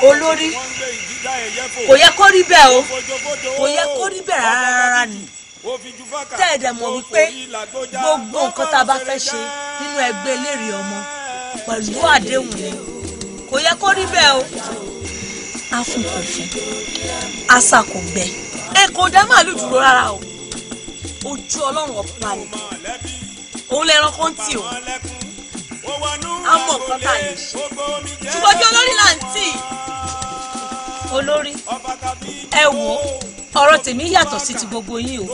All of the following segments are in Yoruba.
olórí kò yẹ kó rí bẹ́ẹ̀ o kò yẹ kó rí bẹ́ẹ̀ rárá ni tẹ́ẹ̀dẹ̀ mọ̀ wípé gbogbo nǹkan tá a bá fẹ́ ṣe nínú ẹgbẹ́ eléré ọmọ pẹ̀lú àdéhùn ni kò yẹ kó rí bẹ́ẹ̀ o afun kò fún asa kò gbẹ kò dá màálù dúró rárá o ojú ọlọ́run ọ̀pá ni òun lè ránkó ń tì o a mọ̀ nǹkan tá a lè ṣe ṣùgbọ́n bí olórí là ń tì olórí ẹ wò ọ̀rọ̀ tèmi yàtọ̀ sí ti gbogbo yín o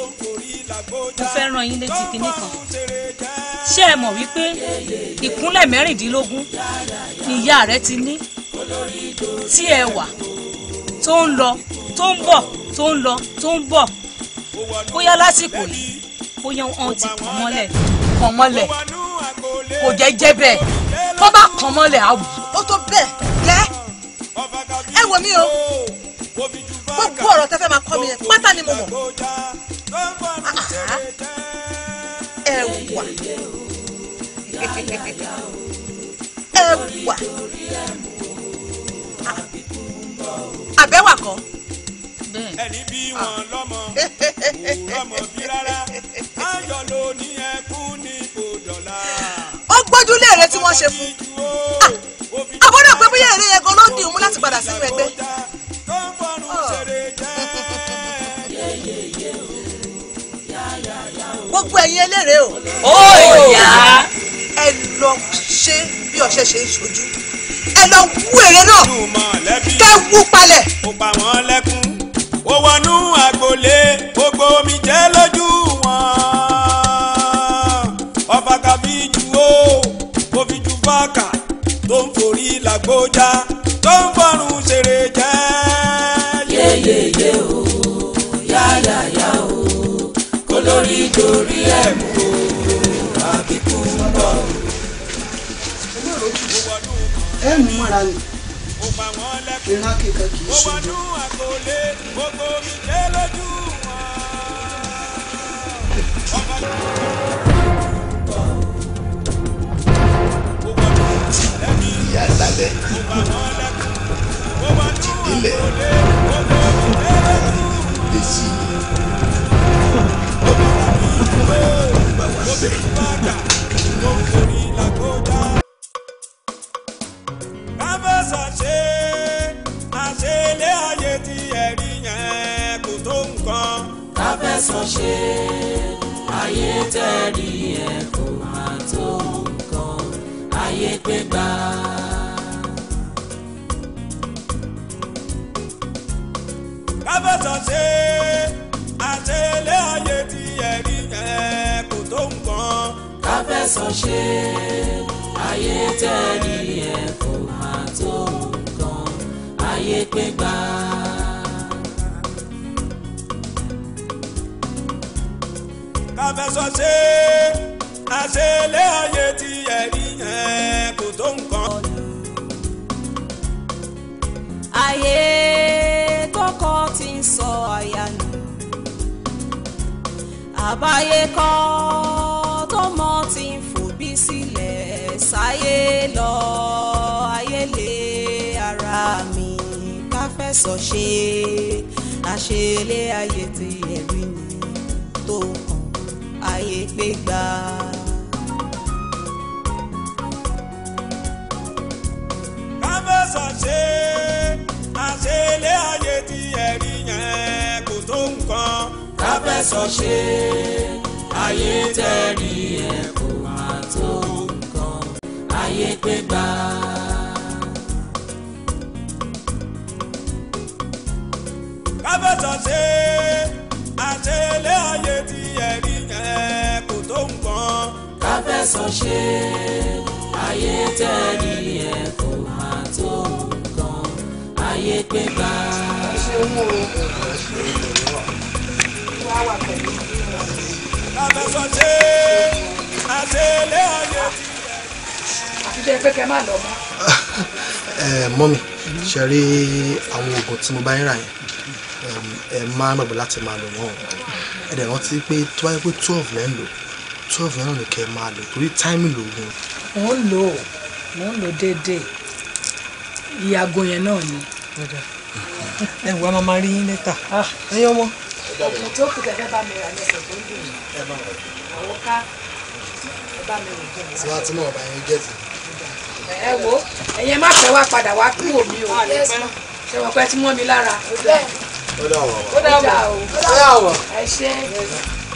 mo fẹ́ rán yín létí kinní kan ṣé ẹ mọ̀ wípé ìkúnlẹ̀ 16 ni ìyá rẹ ti ní tí ẹ wà tó ń lọ tó ń bọ̀ tó ń lọ tó ń bọ̀ bóyá lásìkò yìí bóyá wọn ti kàn mọ́lẹ̀ kò jẹ́ bẹ́ẹ̀ tó bá kàn mọ́lẹ̀ àwù. ó tó bẹ́ẹ̀ gẹ́ ẹ wò mí o gbogbo ọ̀rọ̀ tẹ́ fẹ́ máa kọ́ mi yẹn pátá ni mo mọ̀ ẹ wà àbẹ́wà kan. ẹni bí wọn lọ́mọ lọ́mọ bí rárá ayọ̀ ló ní ẹkún ní bòdọ̀lá. ó gbójúlé èrè tí wọ́n ṣe fún àbọ̀dọ̀ pé bóyá èrè yẹn gan ló ń dín òun láti padà sínú ẹgbẹ́. gbogbo ẹ̀yin eléré o. ó yá. ẹ lọ ṣe bí ọṣẹ ṣe ń ṣojú ẹ lọ wú èrè náà kẹ́ wú palẹ̀. ó pa wọ́n lẹ́kún ó wọnú agbolé gbogbo omi jẹ́ lójú wọn. ọba kàbíjú ó fi ju fáàkà tó ń forí làgbójá tó ń fọrùn ṣeré jẹ́. yéyéyé o yáyáyá o kó lórí torí ẹ̀ mú o àbíkú ń bọ̀. ẹ mú mọ́ra ni ìran kíkan kì í ṣojú. ìyá lálẹ́ ìdílé lèsì bá wà bẹ́ẹ̀. àṣẹlẹ̀ ayé tí ẹ̀rí yẹn kò tó nǹkan. káfẹ́sọ̀ ṣe ayé tẹ̀rí ẹ̀ kò máa tó nǹkan ayé pé gbà. káfẹ́sọ̀ ṣe àṣẹlẹ̀ ayé tí ẹ̀rí yẹn kò tó nǹkan. káfẹ́sọ̀ ṣe ayé tẹ̀rí ẹ̀ kò máa tó nǹkan ayé pé gbà. káfẹ́sọ̀ ṣe àṣẹlẹ̀ ayé tí ẹ̀rí yẹn kò tó nǹkan. ayé tọkọ tí ń sọ àyà nù àbáyé kọ́ tọmọ tí ń fòbí sílẹ̀ sáyé lọ ayé lè ara mi káfẹ́sọ̀ ṣe àṣẹlẹ̀ ayé tí ẹ̀rí ni tó kàn ayé pé gbà. káfẹ́sọ̀ ṣe àṣẹlẹ̀ ayé tí ẹ̀rí yẹn kò tó nǹkan. káfẹ́sọ̀ ṣe ayé tẹ̀rí ẹ̀ kò máa tó nǹkan ayé pé gbà. káfẹ́sọ̀ ṣe àṣẹlẹ̀ ayé tí ẹ̀rí yẹn kò tó nǹkan. káfẹ́sọ̀ ṣe ayé tẹ̀rí ẹ̀ kò máa tó nǹkan ayé pé gbà. káfẹ́sọ̀ ṣe àṣẹlẹ̀ ayé tí. àti jẹ́ pé kẹ́ máa lọ mọ́. mọ́mí ṣe rí àwọn oògùn tí mo bá ń rà yẹn ẹ máa gbàgbọ́ láti máa lò wọ́n ẹ dẹ̀ rántí pé tó bá yẹ pé 12 lẹ́ ń lò 12 náà ni kẹ́ máa lò torí táìmì lòògùn. mò ń lò déédéé ìyàgò yẹn náà ni. ẹ wá máa rí yín lẹ́tà. ẹ̀yin ọmọ. ọ̀pọ̀ tó kù tẹ́fẹ́ bá mi rà ní ẹsẹ̀ tó ń dùn mí. àwọn ká ẹ bá mi rò jẹ́ mi. tí wọ́n ti mọ̀ ọ̀bà yẹn gẹ̀ẹ́tì. ẹ wo ẹ̀yin má fẹ́ wá padà wá kú omi o ṣe wọ́n pẹ́ tí mọ́ mi lára. ó dà wọ̀. ó dà wọ̀. ẹ ṣe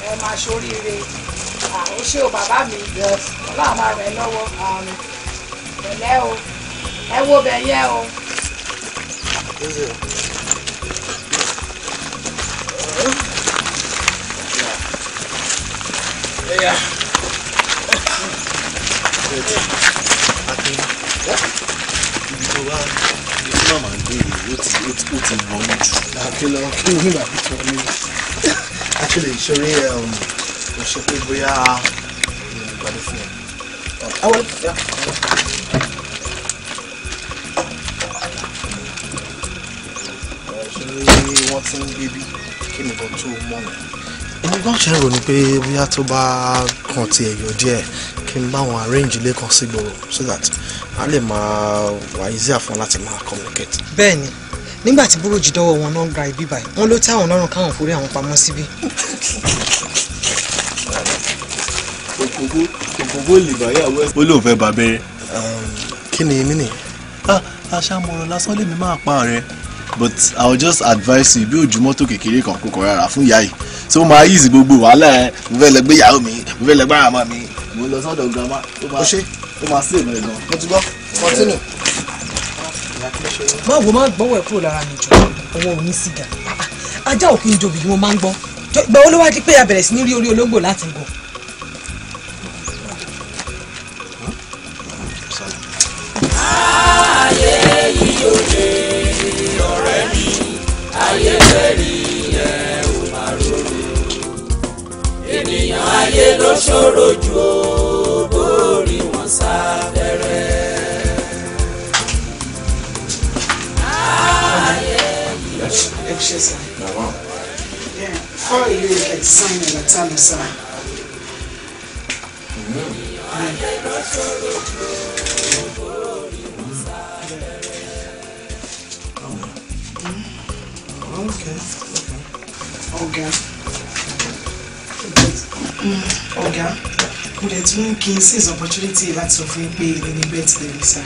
ẹ máa ṣoríire ó ṣe o bàbá mi ọlọ́run máa rẹ̀ lọ́wọ́ pẹ̀lẹ́ o ẹ wo bẹ̀ yẹ o. ibi tó wá ibi tí màmá ń gbé yìí ó ti wọ́n jù. kí ló ní bàbá tó ní actually ìṣòro kò ṣe pé bóyá ìgbàlè fún ẹ. àwọn ìṣòro wọn ti ń gbé bí kí nìkan tó mọ̀ mí. èmi gan ṣe ń rò ní pé bóyá tó bá kàn ti ẹ̀yọ̀ díẹ̀ kí n bá wọn arrange ilé kan sí gbòòrò so that a lè máa wà easier fún láti máa communicate. bẹ́ẹ̀ni nígbà tí búròjì dọ́wọ́ wọn náà gba ibi báyìí wọ́n ló tẹ́ àwọn lọ́rùn káwọn forí àwọn pamọ́ síbí. òkòkò lè báyàwó ẹ̀. ó lóun fẹ́ bá bẹ́rẹ̀. kí ni èmi nìyẹn. aṣáàmọ̀ràn lásán lèmi máa pa rẹ̀ but I will just advise you bí ojú mọ́tò kékeré kan kò kọ̀ rárá fún ìyá yìí tí ó máa easy gbogbo wàhálà ẹ̀ mo fẹ́ lọ gbé ìyàwó mi mo fẹ́ lọ gbá àmọ́ mi mo lọ sọ́dọ̀ grandma ó máa save ẹ̀ gan. mo ti gbọ́ continue. má wo má gbọ́wọ́ ẹ̀ kúrò lára mi jù ọwọ́ òní sìgá ajá òkè ń jobi ni mo máa ń gbọ́ gbọ́ olówó di pé a bẹ̀rẹ̀ sí ní rí orí olóńgbò láti gbọ́. ayé yìí ò lè ọ̀rẹ́ mi ayé fẹ́rí ẹ̀ ò máa rorò ènìyàn ayé ló ṣòro jù ó borí wọn sáfẹ́rẹ́. Before you get signed in the time, sir. Okay. Would it mean King sees opportunity lots of me pay any birthday, sir?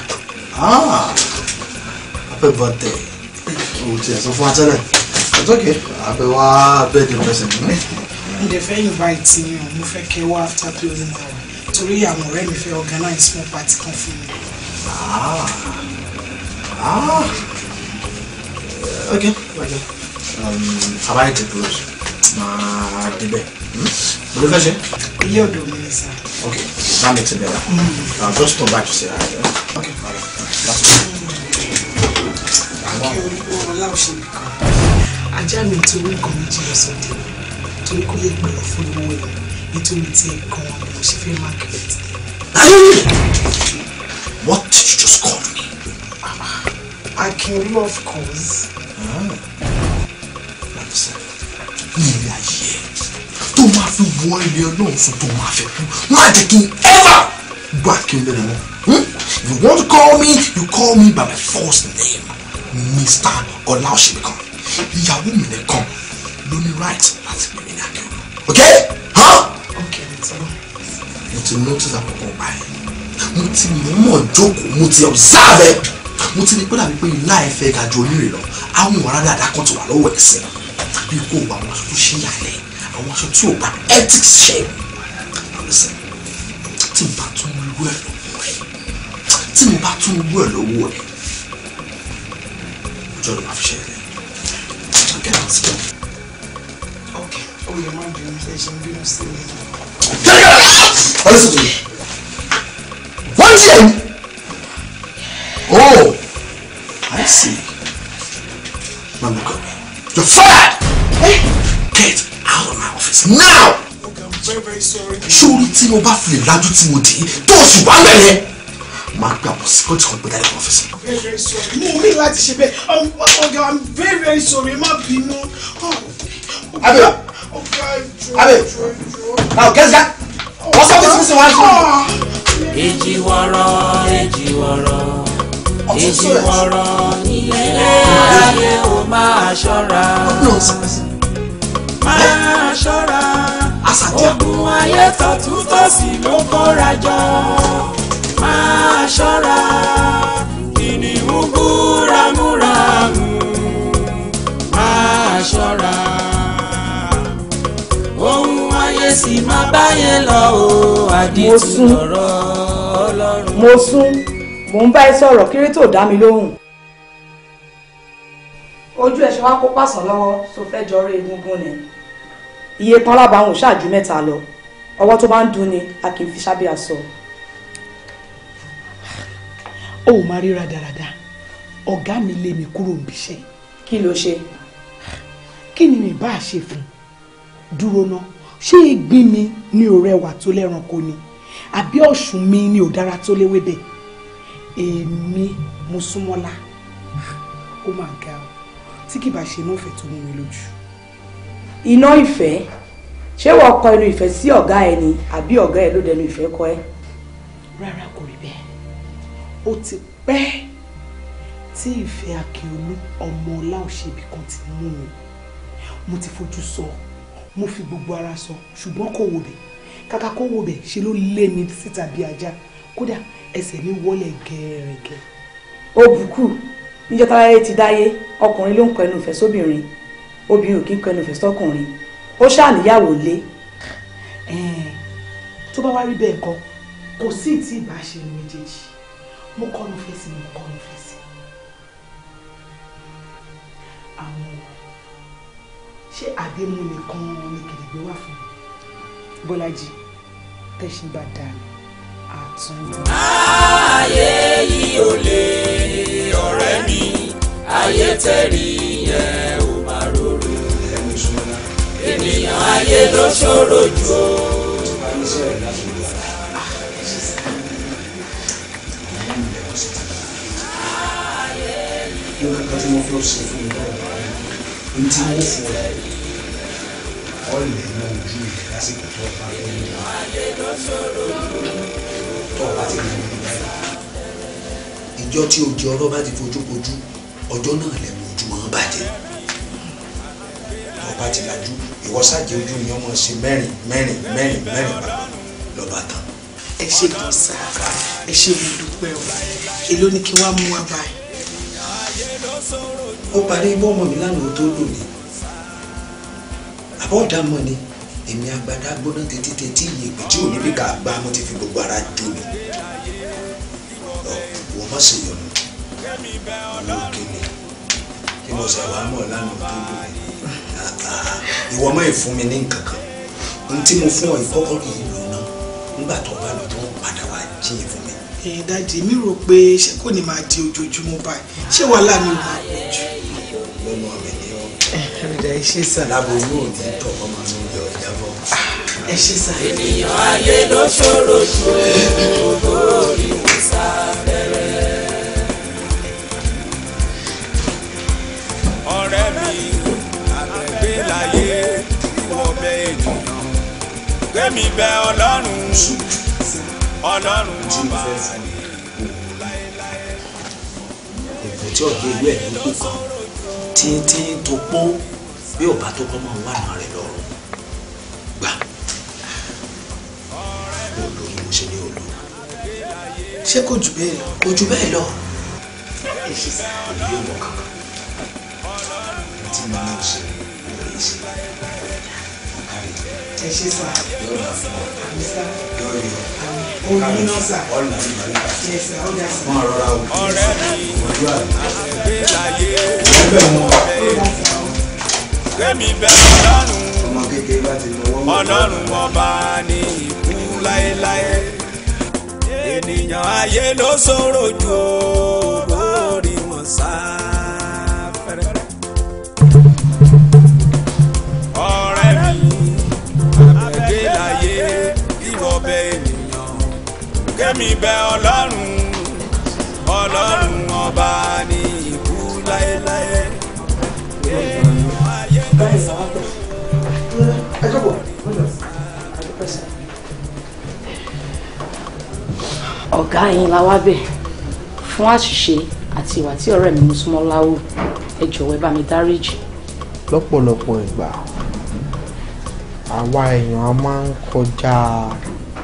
Happy birthday. Oh, yes, so far, it's okay. Happy birthday, president. The fair invite you, you fake after closing hour. To really, I'm already for organize small party confirm. Okay. How about the close? The bed. What do you say? You do, sir. Okay, that makes it better. I'll just come back to say hi. Okay. Thank you. Allow she become. I jam into week on each or something. To collect my food away. It will take on she feel market. What did you just call me? I can love cause. Ilé ayé tó máa fi wọ ilé ọlọ́run fún tó máa fẹ́ kú má jẹ́ kí n ever gbọ́ àkíndé rẹ̀ mọ́. If you want to call me, you call me by my first name, Mr. Ọláòṣèbíkan. Ìyàwó mi nìkan ló ní right láti pè mí ní Akíọ̀lù. Okay? Okay, mo ti notice àkọ́kọ́ báyìí. Mo ti mọ̀ jókòó, mo ti observe ẹ̀. Mo ti ní pé dàbí pé ilá ẹ̀ fẹ́ ga ju onírè lọ. Àwọn ọ̀rá dáadáa kan ti wà lọ́wọ́ ẹ̀sìn. Bí kò wá àwọn aṣọ tó ṣe yàlẹ̀, àwọn aṣọ tí ò bá ethics ṣe. Listen, tí mo bá tún wú ẹ̀ lọ́wọ́ ẹ̀, ọjọ́ ló máa fi ṣe ẹ̀ lẹ́yìn. Okay, let's go. Okay. Oh, your mind being inflation, being still. Listen to me. One thing. Oh, I see. Now look at me. You're fired. Hey, get out of my office now. Okay, I'm very, very sorry. Ṣórí tí mo bá fi lè lájú tí mo dì í tó oṣù wá mẹ́rin. Máa gbé àwọn security kan gbé dáadé ọ́fíìsì. Very, very sorry. No, me like to ṣe bẹ́ẹ̀. Okay, I'm very, very sorry. Má bínú. Abe. Abe. Now get that. What's up with this one? Èjì wọ̀rọ̀, èjì wọ̀rọ̀, èjì wọ̀rọ̀. ilé ayé ó máa ṣọ́ra. Máa ṣọ́ra. Ogun ayé tọ̀tún tòsì ló kóra jọ. Máa ṣọ́ra. Kìnìún búramúramù. Máa ṣọ́ra. Ohun ayé sì máa báyẹn lọ o. Àdìtú lọ̀rọ̀ Ọlọ́run. Mo sún mò ń bá ẹ sọ̀rọ̀ kéré tó dá mi lóhùn. Ojú ẹ̀ ṣe wá kó pàṣán lọ́wọ́ tó fẹ́ jọrọ egungun ni. Iye kan lábàáhùn ṣáàjú mẹ́ta lọ. Ọwọ́ tó bá ń dún ni a kì í fi sábẹ́ aṣọ. Ó ò máa ríra dáradára. Ọ̀gá mi lé mi kúrò níbiṣẹ́. Kí ló ṣe? Kí ni mi bá ṣe fún? Dúró ná. Ṣé ìgbín mi ní ò rẹwà tó lẹ́ranko ni? Àbí ọ̀ṣun mi ní ò dára tó léwébẹ̀? Èmi Mosúnmọ́lá. Ó máa ga ọ. Tí kì bá ṣe iná ìfẹ́ tó mú mi lójú. Iná ìfẹ́? Ṣé wọ́n kọ inú ìfẹ́ sí ọ̀gá ẹ ni àbí ọ̀gá ẹ ló dẹnu ìfẹ́ kọ ẹ́? Rárá kò rí bẹ́ẹ̀. Ó ti pẹ́ tí ìfẹ́ Akíolú ọmọ Ọláòṣèbí kan ti mú mi. Mo ti fojú sọ, mo fi gbogbo ara sọ, ṣùgbọ́n kò wò bẹ̀. Kàkà kó wò bẹ̀ ṣe ló lé mi síta bí ajá. Kódà ẹsẹ̀ mi wọlé gẹ́rẹ́gẹ́. Ó bùkù níjọ́ táyé ti dáyé ọkùnrin ló ń kọ ẹnu ìfẹ́ sóbìnrin, obìnrin ò kí ń kọ ẹnu ìfẹ́ sọ́kùnrin. Ó ṣàníyàwó lé. Tó bá wá rí bẹ́ẹ̀ kọ́ kò sí tí ìbá ṣe ní méjèèjì. Mo kọ́nu fẹ́ sí mo kọ́nu fẹ́ sí. Àwọn ṣé àdémú nìkan ni kìdìgbé wà fún mi? Bọ́lájí tẹ̀sí bá dà mí àtúndì. Ayé yìí ò lè ọ̀rẹ́ mi, ayé tẹ̀rí yẹn ò máa rorò. Ènìyàn ayé ló ṣòro jù o. Nǹkan tí mo fẹ́ ṣe fún mi lọ́wọ́ ní tí mo fún ọ ọ̀lẹ̀ náà ojú rẹ̀ lásìkò tó bá fẹ́ mi tó bá ti rí mi báyìí. Ìjọ tí ojú ọlọ́ bá ti fojú kojú ọjọ́ náà lẹ́nu ojú wọn bàjẹ́. Ọba ti lajú ìwọ sáàjì ojú ni ọmọ ṣe mẹ́rin bàbá lọ́ba tán. Ẹ ṣe kan sáà, ẹ ṣe mo dúpẹ́ o, èló ni kí wàá mú wa báyìí. Ó parí bọ́ọ̀mọ̀ mi lánàá tó lò ní àbọ̀dá mọ́ ni èmi agbada gbóná tètè ìyèpè tí ò ní bí ká gbá mo ti fi gbogbo ara jó mi wọ́n má ṣe yọnu ní òkèlè kí mo ṣe wàá mọ̀ lánàá tó lò ní ìwọ mọ́ ìfún mi ní nǹkan kan ohun tí mo fún ọ ìkọ́kọ́ rí ìlú náà nígbà tó bá lọ tó padà wá jíyìn fún mi. Dáàdì mi rò pé ṣé kò ní máa di ojoojúmọ́ báyìí ṣé wàhálà mi ò máa pọ̀ jù. lọ́nà ọ̀bẹ ni ọ́. Ẹ ṣe sà. láboyún ò ní tọ̀ ọmọ mi yọ ìjábọ̀. Ẹ ṣe sà. Ènìyàn ayé ló ṣòro jù o lórí musa bẹ̀rẹ̀. Ọ̀rẹ́ mi àgbẹ̀gbẹ̀ láyé wọ́n bẹ ènìyàn gbẹ̀mí bẹ Ọlọ́run ọba ògùn tí ọ̀gbẹ́ ìlú ẹ̀ ló kù kan tí tó pọ́ bí ọba tó kọ́ máa wà náà rẹ̀ lọ́rùn gbà olórí mo ṣe ní olú. Ṣé kò jù bẹ́ẹ̀ lọ? Kò jù bẹ́ẹ̀ lọ. Ẹ ṣe sà. Òbí ò mọ kankan tí mo máa ń ṣe lórí ìṣe kárí. Ẹ ṣe sà. Yóò dà fún ọ. Àmì sà. Yóò rí ọ. Omi náà sà. Ọ̀là ìgbàlá. Ẹ sà ó dà sà. Wọ́n rọra o. ọ̀rẹ́ mi àgbẹ̀gbẹ̀ láyé gbẹ̀mí bẹ Ọlọ́run ọmọ kékeré bá ti lọ́wọ́ mọ́. Ọlọ́run ọba ní ìkú láéláé ènìyàn ayé ló ṣòro jù o lórí wọn sáfẹ́rẹ́. ọ̀rẹ́ mi àgbẹ̀gbẹ̀ láyé ìwọ bẹ ènìyàn gbẹ̀mí bẹ Ọlọ́run ọba ní ìkú láéláé. Ọ̀gá yín la wá bẹ̀ fún àṣìṣe àti àti ìwà tí ọ̀rẹ́ mi Mosúnmọ́lá hù ẹ jọ̀wọ́ ẹ bá mi dáríjì. lọ́pọ̀lọpọ̀ ìgbà àwa èèyàn a máa ń kọjá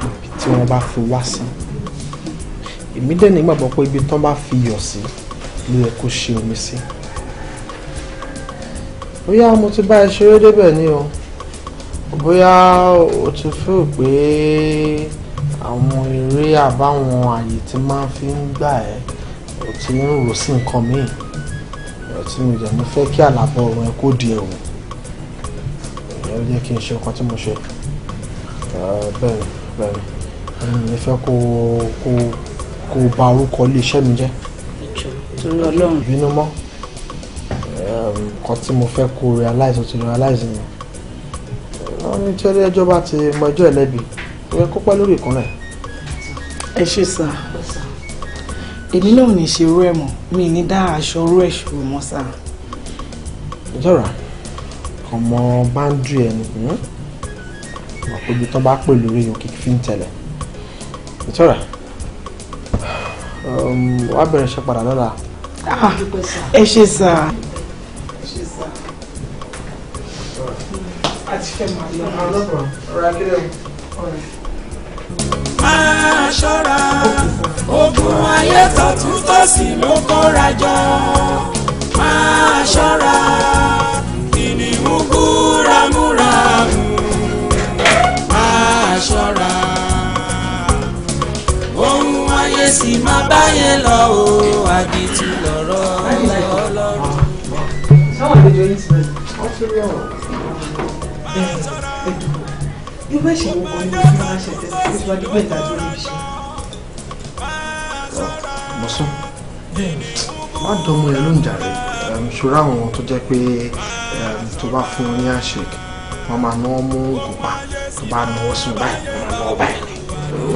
ibi tí wọ́n bá fi wá sí. èmi dẹ̀ nígbàgbọ́ pé ibi tán bá fi yọ̀ sí ló yẹ kó ṣe omi sí. bóyá mo ti bá ẹ ṣeré débẹ̀ ni o bóyá o ti feel pé àwọn eré àbáwọn àyè tí máa fi ń gbà ẹ́ o ti ń rò sí nǹkan míì tí mi dẹ̀ ní fẹ́ kí àlàbọ̀ ọ̀rọ̀ ẹ kó di ẹ̀wù ìyẹn ló jẹ́ kí n ṣe nǹkan tí mo ṣe bẹ́ẹ̀ mi fẹ́ kó bà orúkọ iléeṣẹ́ mi jẹ́ torí Ọlọ́run bínú mọ́ nǹkan tí mo fẹ́ kó realize o ti realize mi wọ́n ní tí ẹjọ́ bá ti mọ ẹjọ́ ẹlẹ́bi ó yẹ kó pẹ́ lórí ìkúnlẹ̀. ẹ ṣe sá èmi náà ní ṣe irú ẹ̀ mọ́ mi ní dá aṣọ orú ẹ̀ ṣòro mọ́ sá. ìjọra ọmọ báńdù ẹni mọ̀ pé ibi tán bá pè lórí èèyàn kìkì fi ń tẹ̀lẹ̀ ìjọra wàá bẹ̀rẹ̀ iṣẹ́ padà lọ́la. ẹ ṣe sá. àti fẹ́ máa lọ. ọ̀rọ̀ akérè máa ṣọ́ra ogun ayé tọ̀tún tòsì ló kóra jọ máa ṣọ́ra kìnìún búramúramù máa ṣọ́ra ohun ayé sì máa báyé lọ o àdìtú lọ̀rọ̀ Ọlọ́run. sáwọn àlejò yìí ti bẹ̀rẹ̀ wọ́n tún rí ọ̀rọ̀ bí wọ́n ṣe wọ́n kọ́ ní bí wọ́n ṣe tẹ̀sí pé tí wọ́n dé bẹ́ẹ̀ dájú níbi iṣẹ́. Bọ́sún má dánmọ́ ẹ ló ń jàre ṣòro àwọn tó jẹ́ pé tó bá fún wọn ní àṣek wọ́n máa náwó mú ògùnpá tó bá náwó sínú báyìí wọ́n máa náwó báyìí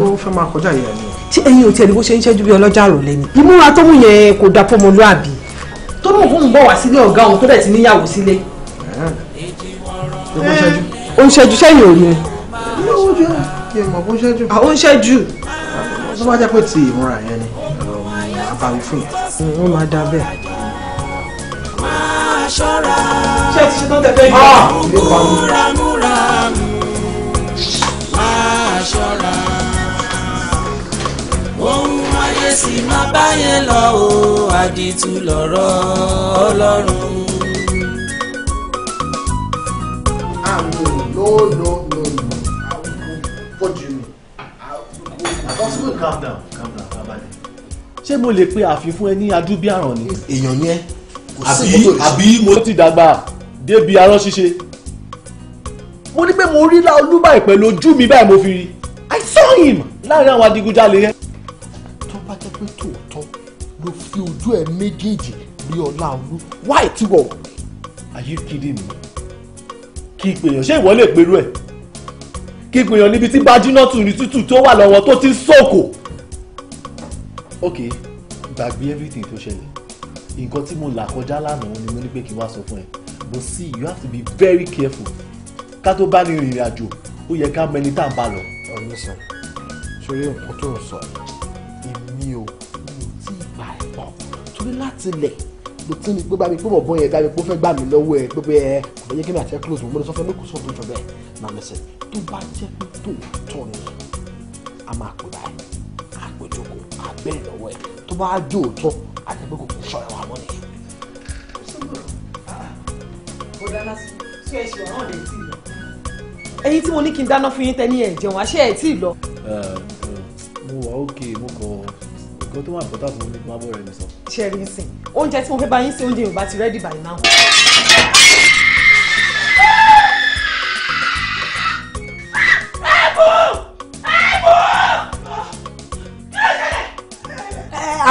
ó fẹ́ máa kọjá ìyá ni. tí ẹ̀yin ò tiẹ̀ ní bó ṣe ń ṣẹ́jú bí ọlọ́jà rò lẹ́ni ìmúra tó mú yẹn kò dá fọmọlúàbí tó mú fún un bọ̀ wá sílé ọ̀gá òun tó dẹ̀ ti níyàwó sílé. ó ń ṣẹ́jú sẹ́yìn ò ní. ó ń ṣẹ́jú. tó bá jẹ́ pé ti ìmúra yẹn ni àbáwí fún yẹn. ó máa dá bẹ́ẹ̀. máa ṣọ́ra ṣé ti ṣe tó tẹ fẹ́ yọ. búramúramù máa ṣọ́ra ohun ayé sì máa báyé lọ o àdìtú lọ̀rọ̀ Ọlọ́run. No. What do you mean? Calm down, Abade. Ṣé mo lè pe ààfin fún ẹ ní adúbíàràn ni? Èèyàn ni ẹ. Àbí mo ti dàgbà débi arán ṣíṣe. Mo ní pé mo rí Láolú báyìí pẹ̀lú ojú mi báyìí mo fi rí. I saw him láàrin àwọn adigunjalè yẹn. Tó bá jẹ́ pé tòótọ́ ló fi ojú ẹ méjèèjì rí Ọláolú why tí wọ̀. Are you kidding me? Kí ìpèyàn ṣé ìwọ lè perú ẹ̀? Kí ìpèyàn níbi tí Bájínátù ní tútù tó wà lọ́wọ́ tó ti ń sòkò. Ok, gbàgbé everything tó ṣẹlẹ̀. Nǹkan tí mo là kọjá lánàá ni mo ní pé kí n wá sọ fún ẹ. But see, you have to be very careful. Ká tó bá ní ìrìn àjò, ó yẹ ká mẹni tá à ń bá lọ. Listen, ṣorí nǹkan tó ń sọ èmi ò tí ì gbà ẹ̀ pọ̀ torí láti lẹ̀ ló tún ní pé bá mi pé bọ̀bọ̀ yẹn bá mi pé ó fẹ́ gbà mí lọ́wọ́ ẹ̀ pé ẹ kò yẹ kí mi àti ẹ close mo gbọ́dọ̀ sọ fún ẹ kò sóhun tó jọ bẹ́ẹ̀ náà lẹ́sẹ̀ tó bá jẹ́ pé tòótọ́ ni a máa pè báyìí a pè jókòó a bẹ̀rẹ̀ lọ́wọ́ ẹ̀ tó bá jó òótọ́ àti pé kò kò ṣọ̀rọ̀ wa mọ́ nìyẹn. ẹ̀yin tí mo ní kí n dáná fún yín tẹ́ ní ẹ̀ jẹun àṣẹ ẹ̀ tí ì lọ. Mo wà ókè mo kọ nǹkan tó wà bọ́tà fún mi ní kí wọ́n bọ̀ rẹ̀ mi sọ. ṣe rí nsìn oúnjẹ tí mo fẹ́ bá yín sí oúnjẹ Yorùbá ti rẹ́dì by now.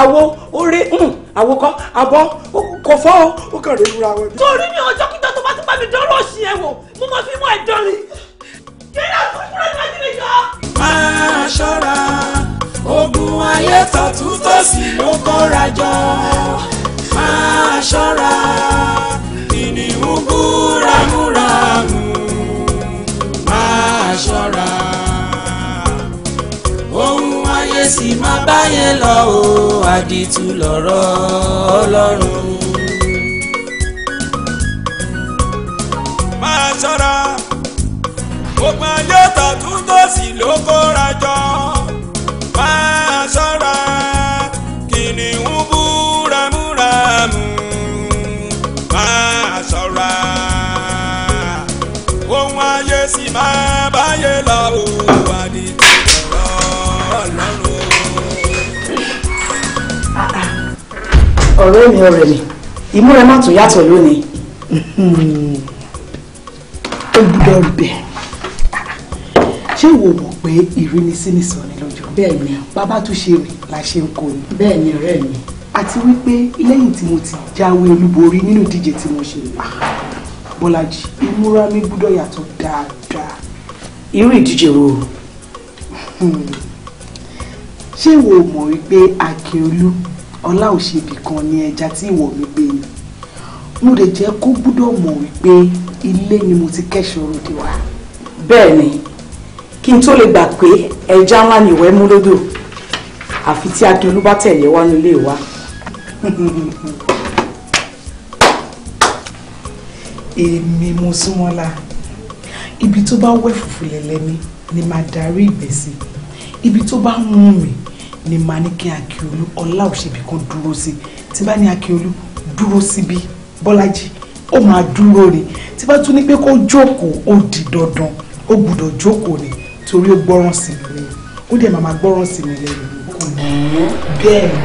àwo orí àwo kọ́ abọ́ kò fọ́ ó kàn rí ìrora wọn. torí mi ọjọ́ kíjọ́ tó bá ti bá mi dánwò sí ẹ wò mo máa fi mú ẹ dán ni. kí ni àtúntò kúrò ní wájú mi jọ. máa ṣọ́ra ogun ayé tọ̀tún tòsì ló kóra jọ máa ṣọ́ra kìnìún búramúramù máa ṣọ́ra ohun ayé sì máa báyé lọ o àdìtú lọ̀rọ̀ Ọlọ́run. máa ṣọ́ra gbogbo ayé tọ̀tún tòsì ló kóra jọ máa ṣọ́ra kìnìún bú ramúramù máa ṣọ́ra ohun ayé sì máa báyé lọ o àdìtú lọ̀rọ̀ Ọlọ́run. ọ̀rẹ́ mi ìmúra má tún yàtọ̀ lónìí. ó gbúdọ̀ bẹ̀ ṣé ìwọ mọ̀ pé ìrínisí ní sọ ni lọ́jọ́ bẹ́ẹ̀ ni bàbá tún ṣe rìn la ṣe ń kó ni. bẹ́ẹ̀ ni ọ̀rẹ́ mi. àti wípé lẹ́yìn tí mo ti jáwé olúborí nínú ìdíje tí mo ṣe Bọ́lájí ìmúra mi gbúdọ̀ yàtọ̀ dáadáa. irú ìdíje wo? ṣé ìwọ mọ̀ wípé Akíolú Ọláòṣèbí kan ní ẹja tí ìwọ mi gbé ni mo lè jẹ́ kó gbúdọ̀ mọ̀ wípé ilé ni mo ti kẹ́ṣọ̀ òde wa. bẹ́ẹ̀ ni kí n tó lè gbà pé ẹja ńlá ni ìwẹ́ mú lódò àfi tí Akíolú bá tẹ̀lé wá nílé wa. èmi mo súnmọ́ la ibi tó bá wẹ̀ fùfú lẹ́lẹ́mí ni màá darí ìgbẹ́ sí ibi tó bá mú mi ni màá ní kí Akíolú Ọláòṣèbí kan dúró sí tí bá ní Akíolú dúró síbí Bọ́lájí ó máa dúró ni tí bá tún ní pé kó jókòó ó di dandan ó gbúdọ̀ jókòó ni torí ó gbọ́ràn sí mi lẹ́nu ó dẹ̀ máa gbọ́ràn sí mi lẹ́nu kò ní bẹ́ẹ̀ ni.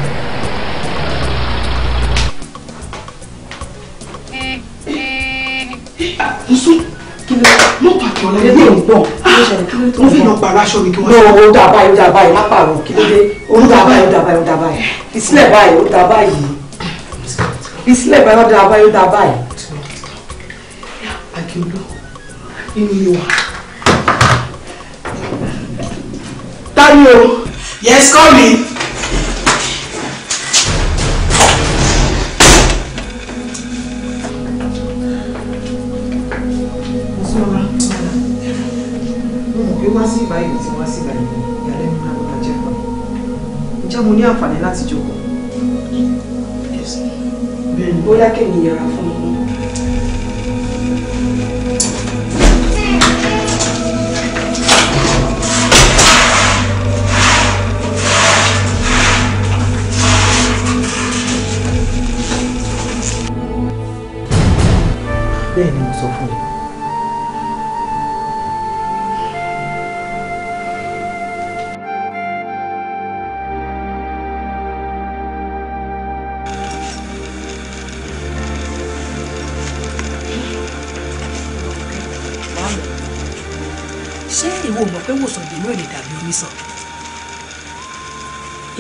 Nsu kí ló mọ pàtó ọ̀la ẹgbẹ́ ò gbọ́ mo fi lọ pàrọ̀ aṣọ mi kí wọ́n ṣe. ó dà báyìí ó dà báyìí má pààrọ̀ kí ló dé ó dà báyìí ó dà báyìí ó dà báyìí ìsílẹ̀ báyìí ó dà báyìí ìsílẹ̀ báyìí ó dà báyìí ó dà báyìí. Akíolú inú ilé wa. Tani o. Yes, call me. wá sí ìbáyìí tí wá sí ìbáyìí ìyàlẹ́nu máa lọ́ta jẹ́ pọ̀ ǹjẹ́ mo ní àǹfààní láti jókòó. bẹ́ẹ̀ni bóyá kẹ́mi yẹra fún mi. bẹ́ẹ̀ ni mo sọ fún ẹ. ṣé ìwọ mọ̀ pé wòsàn dènú ò lè dàbí onísàn?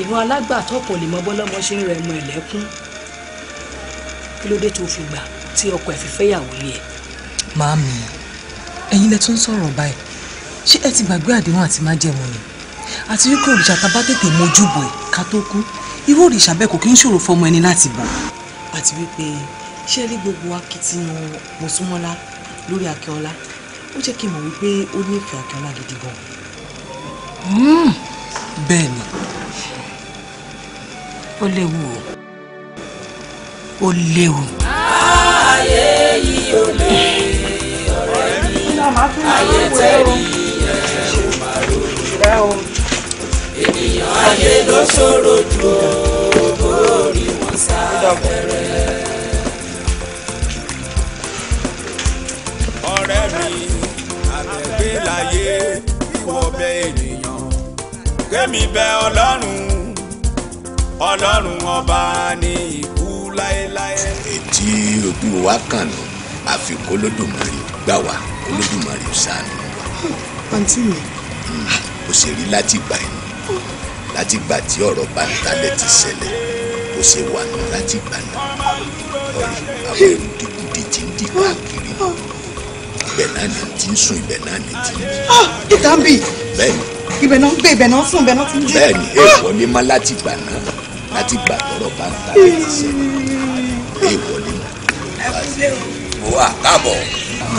ìran alágbàtọ́ kò lè mọ bọ́lọ́mọ ṣe ń rẹ ẹmu ẹ̀lẹ́kún kí ló dé tó fi gbà tí ọkọ ẹ̀ fi fẹ́yàwó lé ẹ̀. Màámi, ẹ̀yin lẹ tún sọ̀rọ̀ báyìí. Ṣé ẹ ti gbàgbé àdéhùn àti májẹ̀mú ni? Àti wípé òrìṣà tá bá tètè mójúbọ ẹ̀ ká tó kú. Irú òrìṣà bẹ́ẹ̀ kò kí ń ṣòro fọmọ ẹni láti bọ̀. Àti wípé ṣé ẹ rí gbogbo akitiyan Mọ́súnmọ́lá lórí Akínọlá? Ó jẹ́ kí n mọ̀ wípé ó nífẹ̀ẹ́ Akínọlá gidi gan. Bẹ́ẹ̀ ni. Ó léwu o. Ó léwu. Ayé yìí ò lè ọ̀rẹ́ mi, ayé tẹ̀rí ẹ̀ ò máa rò. Ènìyàn ayé ló ṣòro jù ó, bórí wọn sá bẹ̀rẹ̀. Ọ̀rẹ́ mi, àtẹ̀gbé láyé ìwọ bẹ ènìyàn. Kémi bẹ Ọlọ́run ọba ní ikú láéláé. Ètí òbí wa kàn ní àfi k'Olódùmarè gbà wá, Olódùmarè ṣàánú wa. Àǹtí mi. Ó ṣe rí láti gbà yín, láti gbà tí ọ̀rọ̀ Bántálẹ̀ ti ṣẹlẹ̀, ó ṣe wà nù láti gbà náà. Ọ̀rẹ́ àwọn ẹrù dìkudì ti ń dì káàkiri. Ibẹ̀ náà ni ti ń sùn, ibẹ̀ náà ni ti ń jí. Ìta ń bì. Bẹ́ẹ̀ni. Ibẹ̀ náà ń gbé, ibẹ̀ náà ń sùn, ibẹ̀ náà ti ń jí. Bẹ́ẹ̀ni, èèwọ̀ ni má láti gbà náà, láti gbà tọ̀rọ̀ Bántálẹ̀ ti ṣẹlẹ̀. Èèwọ̀ ni má. Ó wà káàbọ̀.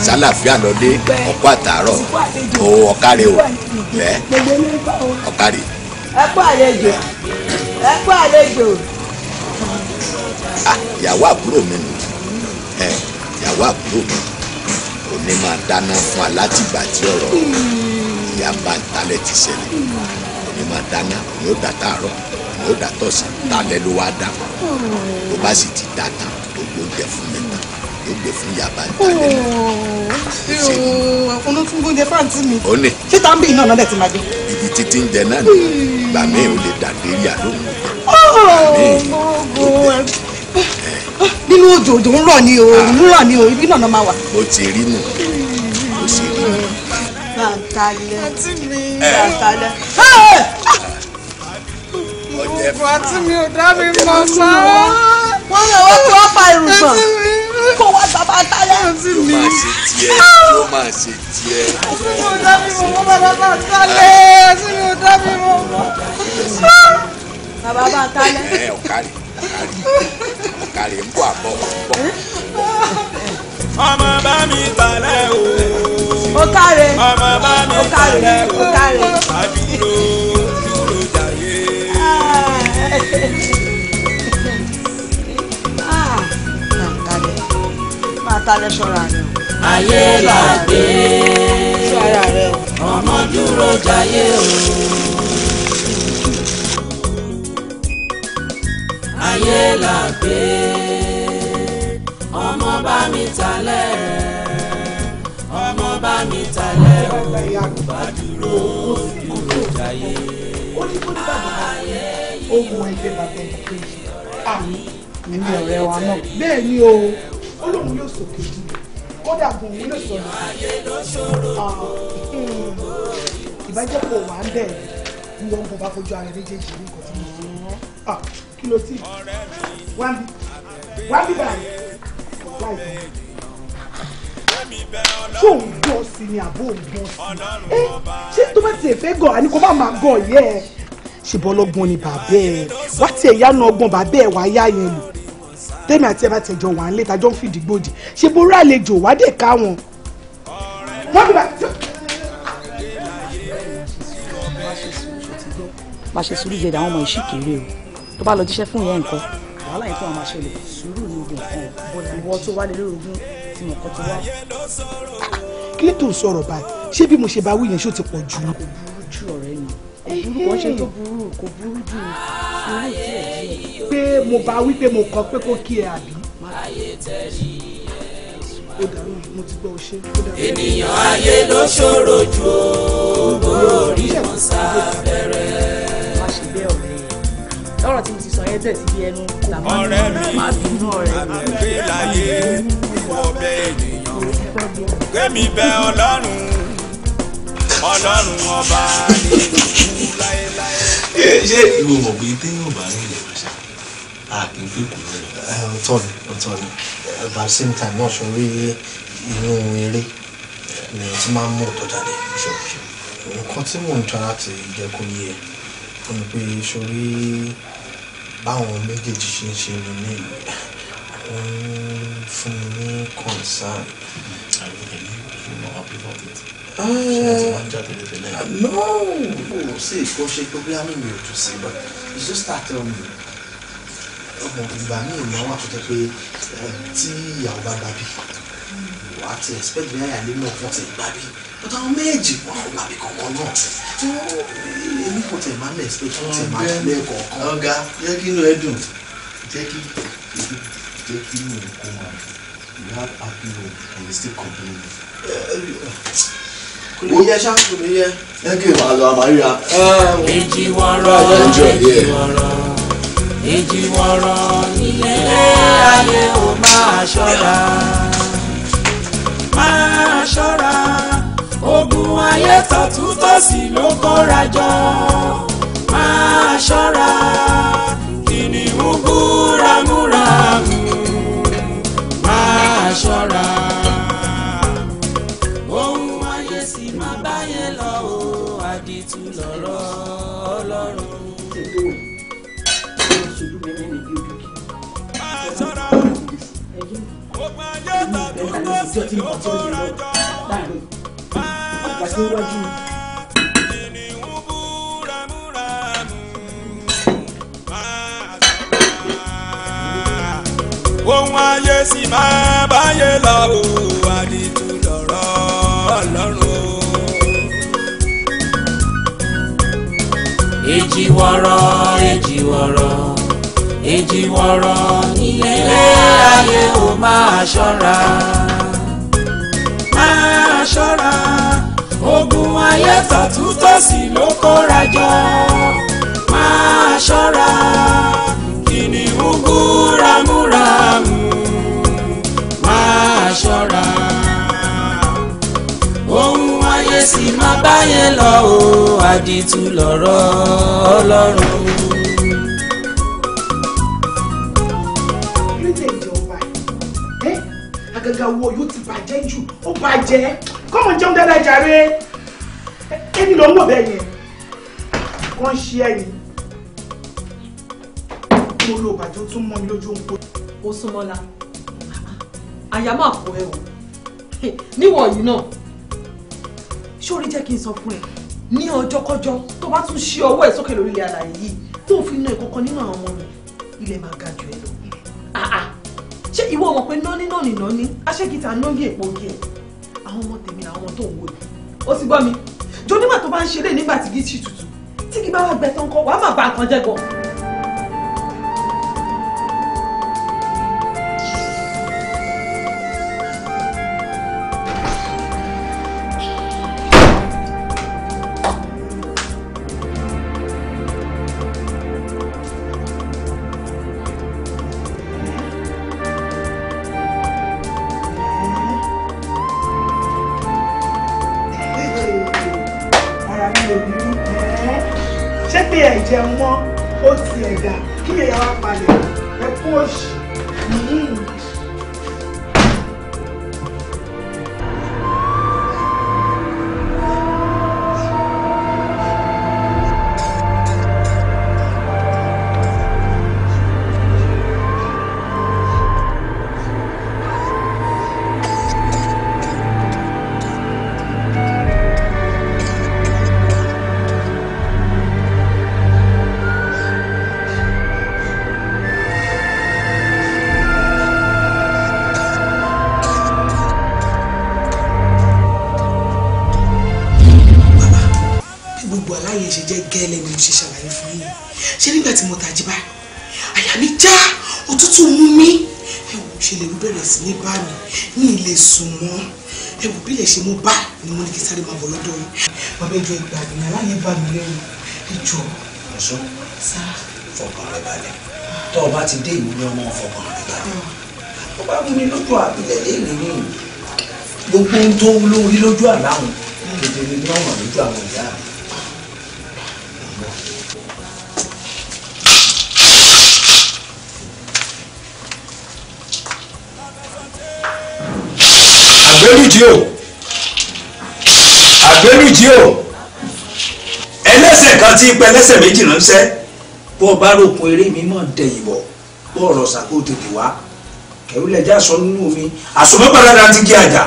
Sálàfíà lọ́dé, ọkọ àtàárọ̀, ó ọ̀kárẹ̀ o, bẹ́ẹ̀ ọ̀kárẹ̀. ẹ kú àlejò ẹ kú àlejò. ìyàwó àbúrò mi nù ìyàwó àbúrò mi ò ní máa dáná fún wa láti ìgbà tí ọ̀rọ̀ ìyá bá ń talẹ̀ ti ṣẹlẹ̀ ò ní máa dáná ní ó dá tààrọ̀ ní ó dá tọ̀sán talẹ̀ ló wá dá tó bá sì ti dá tán tó gbóúnjẹ fún mi tán yóò gbé fún ìyá bá ń talẹ̀ lọ. ọ̀nà tún gbóúnjẹ fáǹtì mi. ó ní. ṣé táǹbì náà náà dẹ̀ ti máa gbé. ibi títí ń jẹ náà ni gbà mí ò lè dàgbé rí àlóhùn nínú òjò ń rọ̀ ni o ń rọ̀ ni o ibi náà máa wà. ó ti rí nù ó sì rí nù. bàtàlẹ̀ bàtàlẹ̀. àti mi ò dá mi mọ̀ sá. wọ́n lè wọ́n tó pa irùngbọ̀n kó wá bàbá tálẹ̀. yóò máa ṣe tiẹ̀. àti mi ò dá mi mọ̀ mọ́ bàbá tálẹ̀ àti mi ò dá mi mọ̀ mọ́. bàbá bá tálẹ̀. ọ̀kárí ọ̀kárí ń bọ̀ àbọ̀ bọ̀. ọmọ bá mi tálẹ̀ o. ó káre ọmọ bá mi tálẹ̀ o. ó káre. àdúró dúró jàyé. máa tálẹ̀ ṣọ́ra rẹ̀ o. ayé là gbé ṣọ́ra rẹ̀ o. ọmọ dúró jàyé o. ayé là gbé ọmọ bá mi talẹ̀ ọmọ bá mi talẹ̀ o. bá dúró dúró jàyé. ó ní kó ní bàbá ohun ẹgbẹ́ bàbá ẹ̀ pé àmì nínú ọ̀rẹ́ wa náà bẹ́ẹ̀ ni o ó lóun yóò sòkè jù kódà gan òun lè sọ̀rọ̀ ìbájẹ́pọ̀ wà ń bẹ̀ ní wọn kò bá fojú ara méjèèjì ní nǹkan tí mo sọ kí ló tí wá bí báyìí láì ṣé òun gbọ́ sí ni àbó òun gbọ́ sí ṣé tó bá tiẹ̀ fẹ́ gọ̀ àní kó bá máa gọ̀ yẹ ẹ ṣe bọ́ lọ́gbọ́n ni bàbá ẹ wá tiẹ̀ yánu ọgbọ́n bàbá ẹ wá yá yẹn lò tẹ́mi àti ẹ bá tẹ̀jọ wà ń lé tajọ́ ń fìdí gbòdì ṣe bó rà àlejò wá dé ká wọn. wọ́n bí báyìí. má ṣe sùúrù jẹ́ àwọn ọmọ ìṣìkèrè o tó bá lọ jíṣẹ́ fún ìyẹn nǹkan wàhálà yìí fún àwọn àṣẹlẹ̀ sùúrù ní ogun kan ìwọ tó wá lé lórogún tí mo kọ́ tó wá. kí ló tó ń sọ̀rọ̀ báyìí ṣé bí mo ṣe bá wí yẹn ṣó ti pọ̀ jù. kò burú jù ọ̀rẹ́ mi kò ṣe tó burú kò burú jù sùúrù díẹ̀ díẹ̀. pé mo bá wí pé mo kọ pé kó kí ẹ àbí. ó dàrú mo ti gbọ́ ṣe. ènìyàn ayé ló ṣòro jù ó borí wọn sá bẹ̀rẹ̀. má ṣe bẹ́ẹ̀ ọ̀rẹ́ lọ́rọ̀ tí mo ti sọ yẹn tẹ̀ sí bí ẹnu ọ̀rẹ́ mi má bínú ọ̀rẹ́ mi. àgbẹ̀ láyé ọbẹ̀ ènìyàn kémi bẹ ọlọ́run ọba ní ìlú láéláé. ṣé ìwọ mọ̀ pé téèyàn bá ní ilẹ̀ wáṣà a kì í fẹ́ kù lọ́rẹ̀. ọ̀tọ̀ ni at the same time náà ṣorí inú eré ni o ti máa ń mú ọ̀tọ̀ jáde nǹkan tí mò ń tọ́ láti jẹ́ kó yé ẹ fún mi pé ṣorí báwọn méjèèjì ṣe ń ṣe ní ìlú fún mi ní concern. No, see, kò ṣe pé bí àmì mi ò tún sí but it's just that ọmọ ìgbà ní ìmọ̀ wà tó jẹ́ pé tí ìyàwó bá gbà bí wà á ti expect bí àyàlé náà fún ti gbà bí but àwọn méjì wọn ò gbà bí kankan náà èmi kò tẹ̀ máa ń expect fún ti máa ń lẹ́ẹ̀kọ̀ọ̀kan. ọ̀gá jẹ́ kí inú ẹ dùn jẹ́ kí inú ẹ kó máa you have happy home and you still complain. kò yẹ ṣá kò ní yẹ. ẹ kí n máa lọ àmàríra. èjì wọ́rọ̀ èjì wọ́rọ̀ nílé ayé ò máa ṣọ́ra ogun ayé tọ̀tún tòsì ló kóra jọ máa ṣọ́ra kìnìún búramúramù máa ṣọ́ra ohun ayé sì máa báyẹn lọ o àdìtú lọ̀rọ̀ Ọlọ́run. ohun ayé sì máa báyé lọ o àdìtú lọ̀rọ̀ Ọlọ́run. èjìwọ̀rọ̀ èjìwọ̀rọ̀ èjìwọ̀rọ̀ ilé ayé ò máa ṣọ́ra máa ṣọ́ra ogun ayé tọ̀túntòsì ló kóra jọ máa ṣọ́ra kìnìún búramúramù máa ṣọ́ra ohun ayé sì máa báyé lọ o àdìtú lọ̀rọ̀ Ọlọ́run. Àgàgà wo yóò ti bàjẹ́ jù ó bàjẹ́ kọ́mọ jẹun dáadáa jàre ẹni ló ń wọ̀ bẹ́ẹ̀ yẹn wọ́n ṣe ẹ̀yìn mo lo bàjẹ́ tún mọ́ mi lójú òǹkó. ó súnmọ́lá àyà máa kó ẹ o níwọ̀nyí náà sórí jẹ́ kí n sọ fún ẹ ní ọjọ́kọ́jọ́ tó bá tún ṣí ọwọ́ ẹ̀ sókè lórí ilẹ̀ àlàyé yìí tó fi ná ìkọ̀kan nínú àwọn ọmọ mi ilẹ̀ máa ga jù ẹ lọ. ṣé ìwọ mọ̀ pé nọ́ní aṣẹ́gìtà nọ́ní èpo ogi ẹ̀ àwọn ọmọ tèmi làwọn ọmọ tó ń wò yìí ó sì gbọ́ mi jọ nígbà tó bá ń ṣeré nígbà tí gíṣì tutù tí kì bá wá gbẹ tán kọ́ wàá má ba nǹkan jẹ́ gan. Jẹun mọ́ ó ti ẹ̀dá kí èèyàn wá palẹ̀ ẹ kú òṣì. gẹ́lẹ́ ni mo ṣe ṣàlàyé fún yín ṣé nígbà tí mo tají bá àyà mi já òtútù mú mi ẹ wò ṣe lè rú bẹ̀rẹ̀ sí ní bá mi ní ilé sùn mọ́ ẹ wò bí lè ṣe mú bá ni mo ní kí sáré máa bọ̀ lọ́dọ̀ yìí bàbá ìjọ ìgbà mi aláyẹ bá mi lẹ́rù ìjọ. ọ̀ṣun fọkàn rẹ balẹ̀ tó o bá ti dé ìlú ní ọmọ fọkàn rẹ balẹ̀ ó bá wú ní lójú àbílẹ̀ léèrè ní gbogbo ohun tó wú lórí lójú àláwọn kedere ní ọ̀nà lójú àwọn ìyá rẹ. àgbélùjí o ẹlẹ́sẹ̀ kan tí pẹ́ lẹ́sẹ̀ méjì ránṣẹ́ bó o bá rògbòn eré mi mọ̀ dẹ̀yìn bọ̀ bó ọ̀rọ̀ sàkó tètè wá kẹ̀rù lẹ́jà sọ nínú omi àsomọ́pàdánù ti gé àjà.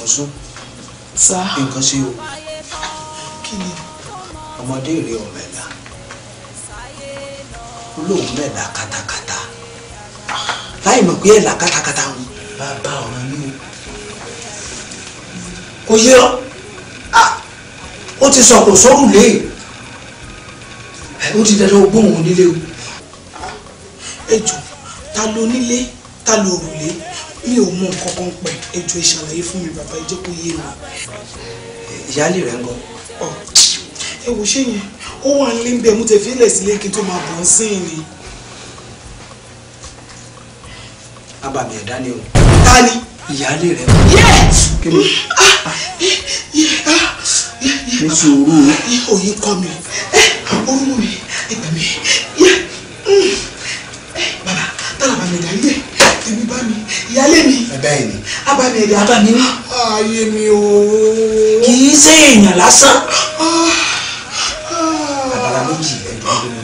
ọ̀sùn nǹkan ṣe o ọmọdé rẹ ọmọ ẹ̀dá olóhùn mẹ́ẹ̀dá katakata láì mọ̀ pé ẹ̀là katakata ń bá ọ̀ràn ní o kò yẹ ó ti sọ kò sọ́rù lé ó ti dandan gbóhùn onílé o. ẹjọ ta ló nílé ta ló rùlé mi ò mọ nǹkan kan pẹ ẹjọ ìṣàlàyé fún mi bàbá ẹ jẹ́ kó yé mi. ìyáálé rẹ ń gbọ́. ẹ wò ṣé yẹn ó wà ń lé ń bẹ mú tẹ fílẹ̀ sílé kí n tó máa bọ̀ ń sìn ni. abàmì ẹ̀dá ni o. ta ni. ìyáálé rẹ. kí ni. ní sùúrù. oyin kọ mi orúmọ mi ẹgbẹ mi bàbá tálà bá mi dá ilé ẹbí bá mi ìyáálé mi. bẹ́ẹ̀ ni. abàmì ẹ̀dá. abàmì ni. ayé mi o. kì í ṣe èèyàn lásán. àbàlá méjì ẹ̀dùn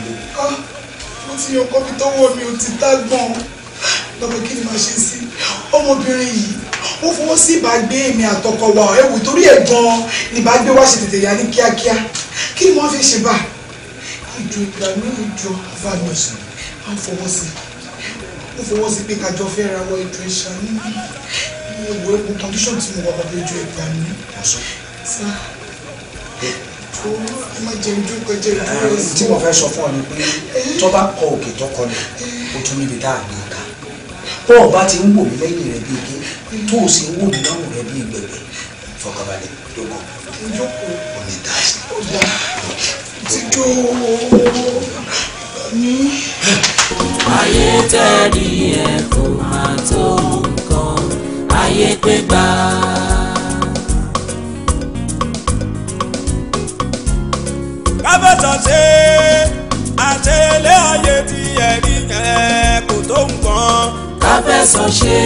mo ti yan kọ́bí tọ́wọ́ mi ò ti tá gbọ́n bàbá kí ni màá ṣe sí ọmọbìnrin yìí ó fọwọ́ sí ìbágbé mi àtọkọ wa ẹ̀wù torí ẹ̀ gan-an ní ìbágbé wa ṣe tètè yá ní kíákíá kí ni wọ́n fi ṣe bá ìjọ ìgbà ní ìjọ values máa ń fọwọ́ sí ó fọwọ́ sí pé kájọ fẹ́ ra wọ ìjọ ìṣà ní ìwé ẹ̀kún condition tí mo wà pàdé ìjọ ìgbà ní sá tó má jẹ ìjọ ìkọjẹ ìjọ ìṣà. tí mo fẹ́ sọ fún ọ ni pé tó bá kọ òkè tó kọ ni ó tún níbi tá a gbé ká tó o bá ti ń wò mí lẹ́yìn rẹ̀ bí ike tó o sì ń wò mí lọ́rùn rẹ̀ bí ìgbẹ̀gbẹ̀ fọkànbalẹ̀ jókòó ò ní dá sí. ti jó ní. ayé tẹ́lí ẹ̀ kò máa tó nǹkan ayé pé gbà. kábẹ́sọ̀ ṣe àṣẹlẹ̀ ayé tí ẹ̀rí yẹn kò tó nǹkan. kábẹ́sọ̀ ṣe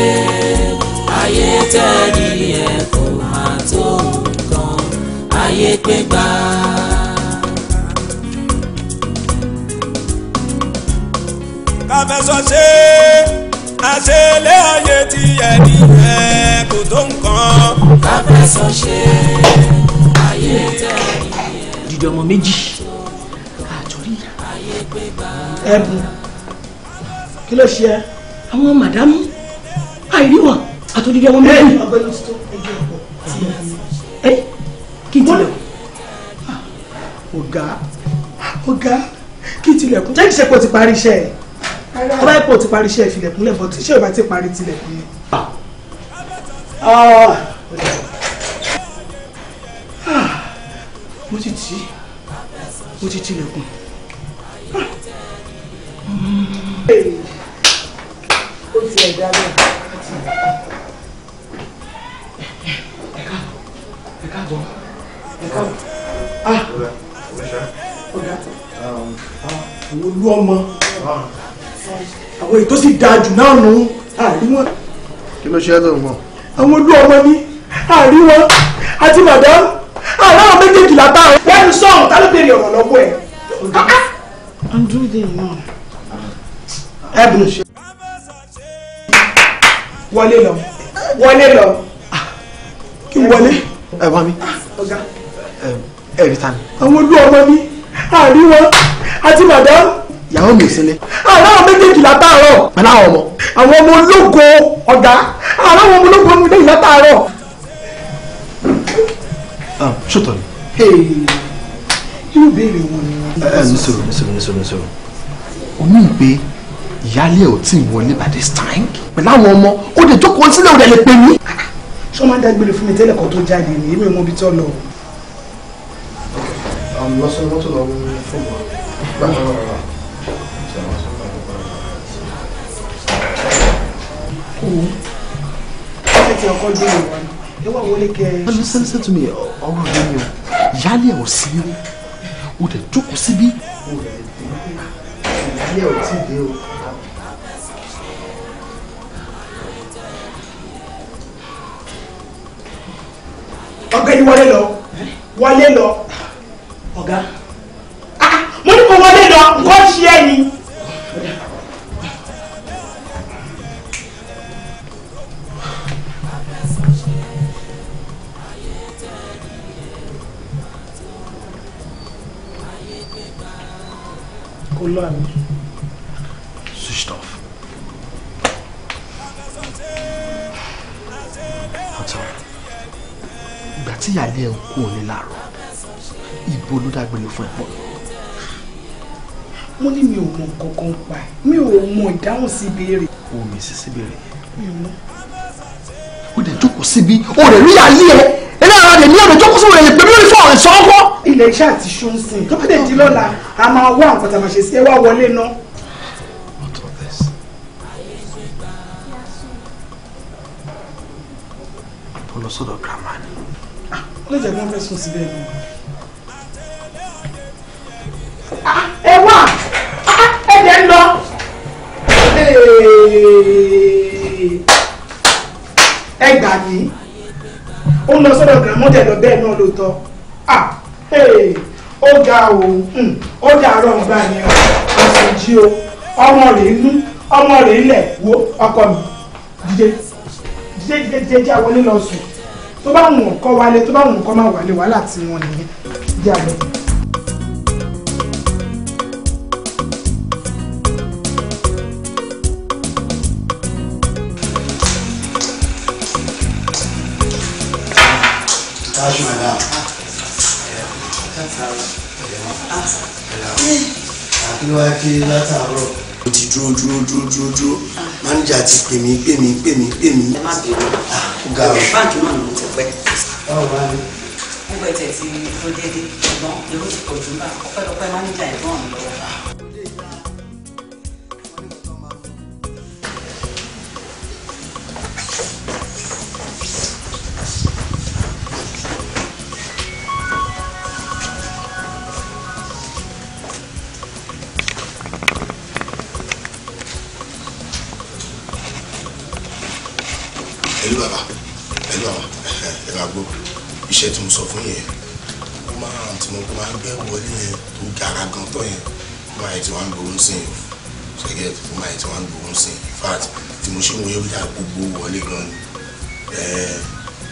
ayé tẹ́lí ẹ̀ kò máa tó nǹkan ayé pé gbà. kábẹ́sọ̀ ṣe àṣẹlẹ̀ ayé tí ẹ̀rí yẹn kò tó nǹkan. kábẹ́sọ̀ ṣe ayé tẹ́lí ẹ̀. dídí ọmọ méjì àjọrí ẹ̀bùn kí ló ṣe àwọn màdámù àìrí wọn àtòdídí ọmọ méjì. kí tilẹ̀ ọ̀gá kí tilẹ̀kùn jẹ́ kí ṣe pé o ti parí iṣẹ́ ẹ̀ tó bá yẹ pé o ti parí iṣẹ́ ìfilẹ̀kùn lẹ́bọ̀ tí iṣẹ́ ò bá ti parí tilẹ̀kùn yẹn. mo ti tilẹ̀kùn. ó ti ẹ̀ dá bẹ́ẹ̀. ẹ káàbọ̀. ọ̀gá àwọn olú ọmọ àwọn èyí tó sì dáa jù náà nù àrí wọn. kí ló ṣe é lóun mọ. àwọn olú ọmọ ní àrí wọn àti màdámù àwọn méjèèjì látàrí. wọ́n ń sọ̀rọ̀ tá ló béèrè ọ̀rọ̀ lọ́wọ́ ẹ̀. andrew dey náà. ẹ̀bùn ṣe. wọlé lọ. kí n wọlé. ẹ bá mi. ọ̀gá. ẹ rí ta ni. àwọn olú ọmọ ní àrí wọn àti màdámù. ìyàwó mi ò sílé. àwọn méjèèjì látàárọ̀. pẹ̀lú àwọn ọmọ. àwọn ọmọ ológo ọ̀gá àwọn ọmọ ológo mi lẹ́yìn látàárọ̀. ṣòtò ni. irú béèrè wọn ni wọn. nísòrò o ní pé ìyáálé ò tí ì wọlé by this time pẹ̀lú àwọn ọmọ ó lè jókòó sílẹ̀ ò dẹ̀ lè pè mí. ṣé máa ń dágbére fún mi tẹ́lẹ̀ kan tó jáde ní èmi ò mọ ibi tó lọ. lọ sí mọ́tò lọ fún mi. ṣé ti ọkọ gbé ìwà ni ẹ wà wọlé kẹ. listen to me ọ̀rọ̀ rẹ ni o ìyáálé ò sí rí o dẹ̀ jókòó síbí. ìyáálé ò tí ì dé o. ọ̀gbẹ́ni wọlé lọ ọ̀gá mo ní kó wọlé lọ nǹkan ṣe é ni. kò lọ àmì. switched off. ìgbà tí ìyáálé ẹ̀ ń kú òní láàárọ̀ ibo ló dágbére fún ẹ̀pọ̀. mo ní mi ò mọ kankan pa ẹ mi ò mọ ìdáhùn sí ìbéèrè. o mi sì sí ìbéèrè. mi ò mọ. o dẹ̀ jókòó síbí o rẹ̀ rí ìyáálé ẹ̀ ẹlẹ́yàrá rẹ̀ ní ọ̀dọ̀ jókòó síbi rẹ̀ lè pè mí lórí fún ọ̀rẹ́ sọ́kọ́. ilẹ̀ iṣẹ́ àti ṣóńsìn tó bá dẹ̀ di lọ́la a máa wá nǹkan tá a máa ṣe sí ẹ wá wọlé náà. What of this? o lọ sọ́dọ̀ grandma ni. ó lè jẹ́ kí wọ́n fẹ́ sùn síbẹ̀ ni. ẹ wá ẹ dẹ̀ ń lọ. ẹ gbà mí ó lọ sọ́dọ̀ grandmother lọ bẹ́ẹ̀ náà lóòótọ́ ó ga o ó dàárọ̀ ǹgbà ni ọ àṣejì o ọmọ rẹ̀ inú ọmọ rẹ̀ ilẹ̀ wo ọkọ mi dídé jẹ́ wọlé lọ sùn tó bá wù wọ́n kọ́ wálé tó bá wù wọ́n kọ́ máa wálé wàhálà tí wọ́n nìyẹn jẹ́ àlọ́. Àkíwá kí látàárọ̀. Mo ti dúró. Máníjà ti pè mí. ẹ má bínú. Ga o. Báńkì náà ló ti pẹ́. Báwo wá ní? Nígbà tí ẹ ti tó dédé ṣùgbọ́n èrò ti pọ̀ jù náà ọpẹ́lọpẹ́ máníjà ẹ̀ náà lọ́wọ́. Hello bàbá ẹ máa gbọ́ iṣẹ́ tí mo sọ fún yẹn ó máa tí mo máa ń gbé wọlé yẹn tó gara gan tán yẹn ó máa yẹ tí wọ́n ń gbowó sí i ṣẹ́gẹ́ ó máa yẹ tí wọ́n ń gbowó sí i in fact tí mo ṣe ń wọlé wíjà gbogbo wọlé gan ni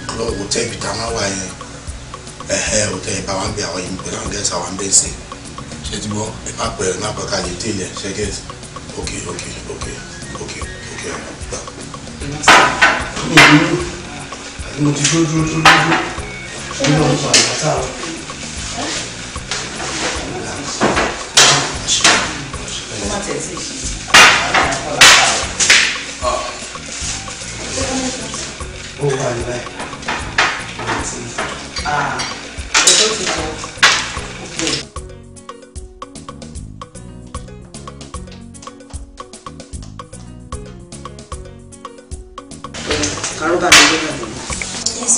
club hotel ibi tá a máa wà yẹn hotel bá wa ń bẹ àwọn yìí pẹ̀lú àwọn gẹ́sà wa ń bẹ̀ sí ṣe ti gbọ́ ẹ má pẹ̀lú má pẹ̀lú ká lè tẹ̀lé ṣẹ́gẹ́ ok Mo ti dúró. Nínú ọ̀pọ̀ àlátàrọ̀. Má tẹ̀ sí ìṣe. Ó wà ní báyìí. Ọjọ́ ti pọ̀. Káró bá mi lé náà. Yes.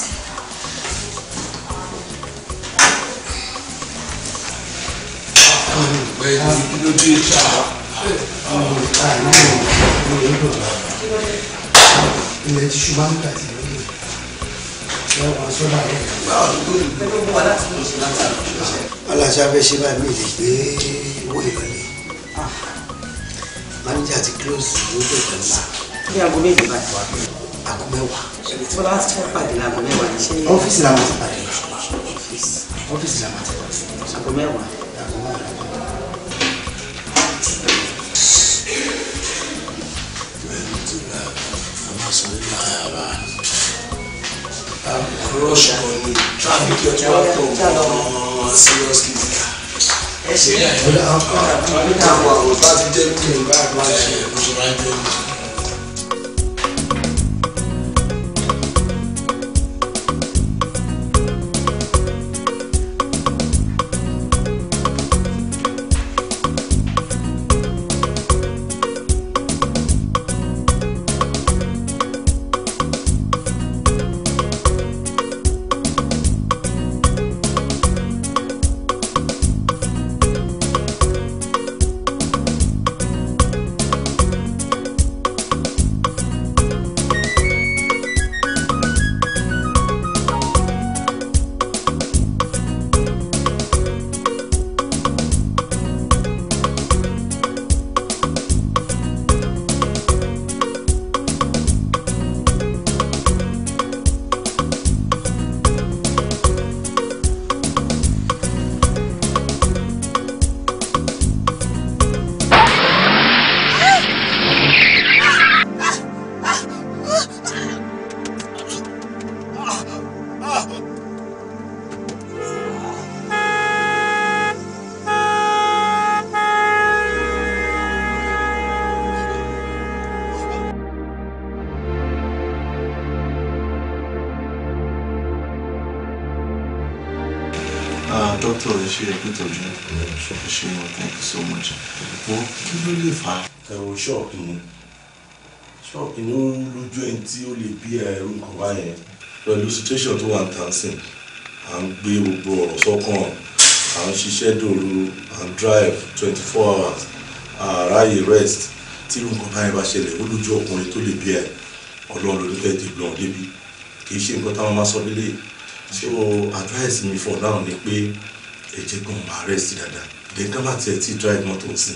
Ilẹ̀ ti ṣùgbọ́n nígbà tí ó lè lọ́wọ́ sọ́dà rẹ̀. Aláṣà fẹ́ ṣe báyìí mi lè gbé owó ìrọ̀lẹ́. Máníjà ti close ló dé ìtọ́lá. Bí aago méjì bá ti wá pé. Aago mẹ́wàá. Tí wọ́n bá ti fẹ́ pàdé láago mẹ́wàá ní ṣe. Ọ́fíìsì la máa ti pàdé. Ọ́fíìsì la máa ti pàdé. Aago mẹ́wàá. Rush on traffic your traffic seriously. Ẹ ṣe é. Àwọn àwọn bá ti jẹ́ kí n bá a máa ṣe é. Doctor, ṣe é pẹ̀tọ́jú ṣe é thank you so much. Wọ́n kí ló lè fà á? Ẹ̀rọ ṣọ́ọ̀kì ní lójú ẹni tí ó lè bí ẹ̀rù nǹkan báyẹn pẹ̀lú situation tó wà ń tàn sí. À ń gbé gbogbo ọ̀rọ̀ sọ́kàn, à ń ṣiṣẹ́ dòru, à ń drive 24 hours, àráyè rest. Tí nǹkan báyẹn bá ṣẹlẹ̀ ó lójú ọkùnrin tó lè bí ẹ̀ Ọlọ́run ló ní fẹ́ ti gbọ̀n débi. Kì í ṣe nǹkan táwọn máa sọ délé. So advice mi for now ni pé ẹ jẹ́ kí wọ́n máa rest dáadáa. Then ká bá tiẹ̀ tí drive mọ́tò sí.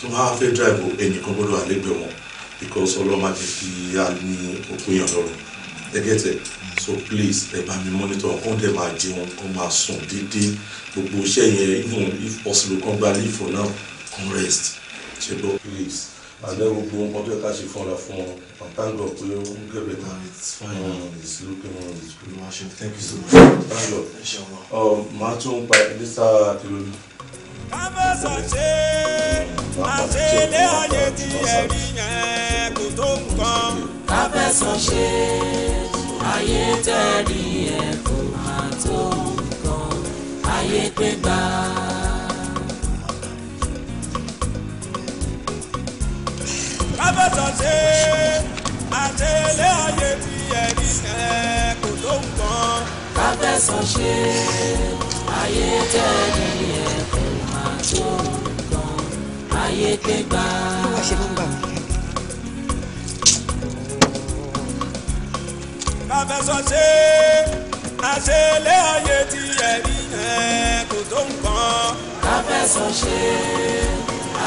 Tó bá fẹ́ drive ẹnìkan gbọ́dọ̀ wà lẹ́gbẹ̀ẹ́ wọn. because ọlọ́mọ àti fi á ní òpin yàn lọ́rùn ẹgẹ́tẹ̀ so please ẹ bá mi monitor kán dẹ̀ máa jẹun kán máa sùn déédéé gbogbo iṣẹ́ yẹn even if possible kán gba leave for now kán rest ṣe gbọ́ please àlẹ́ gbogbo nǹkan tó yẹ ká ṣe fúnra fún ọ thank God pé ó ń get better. It's fine it's looking on it's good washing thank you so much thank God màá tún pa Lisa Akilolu. kábẹ́sọ̀ ṣe àṣẹlẹ̀ ayé tí ẹ̀rí yẹn kò tó nǹkan. kábẹ́sọ̀ ṣe ayé tẹ̀rí ẹ̀ kò máa tó nǹkan ayé pé gbà. kábẹ́sọ̀ ṣe àṣẹlẹ̀ ayé tí ẹ̀rí yẹn kò tó nǹkan. kábẹ́sọ̀ ṣe ayé tẹ̀rí ẹ̀ kò máa tó nǹkan ayé pé gbà. wọ́n ṣe nọ́mbà mi. kábẹ́sọ̀ ṣe àṣẹlẹ̀ ayé tí ẹ̀rí yẹn kò tó nǹkan. kábẹ́sọ̀ ṣe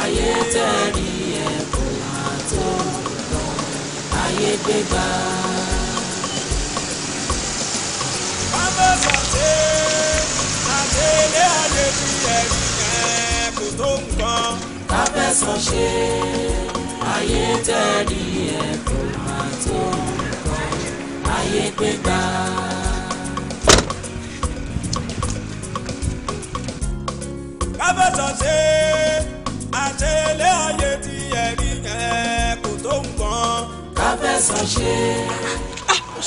ayé tẹ̀rí ẹ̀ kò máa tó nǹkan ayé pé gbà. kábẹ́sọ̀ ṣe àṣẹlẹ̀ ayé tí ẹ̀rí yẹn kò tó nǹkan. kábẹ́sọ̀ ṣe ayé tẹ̀rí ẹ̀ kò máa tó nǹkan ayé pé gbà. kábẹ́sọ̀ ṣe àṣẹlẹ̀ ayé tí ẹ̀rí yẹn kò tó nǹkan. kábẹ́sọ̀ ṣe.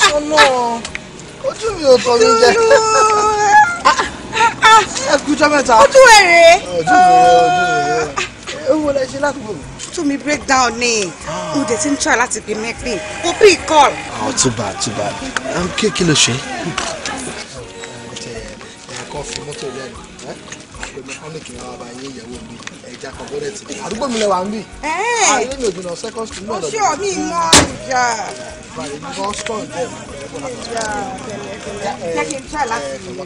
sọnà ojú mi ò tọ́ mi jẹ. ẹ kú jọ mẹ́ta. ojú ẹ̀ rèé. ojú mi rẹ. Ewu lẹ ṣe láti gbòòrò. Tún mi break down ni. Mo dẹ̀ ti ń try láti pè mẹ́pìn. Kò bí call. Oh, too bad, too bad. Kí ló ṣe? Ẹ̀kọ́ fi mọ́tò lẹ́nu. Àpè mẹkáníìkì náà bá yín ìyàwó mi. Ẹja kan bọ́lẹ̀ tì. Àdúgbò mi lẹ́wà ń bì. Ayé mi ò jìnnà second street náà lọ́dún. Oṣù mi mọ ìjà. Ìbàdí mi kọ́ stọ̀ jẹ́ ìjà tẹ̀lẹ̀. Jẹ́ kí n try láti rí i.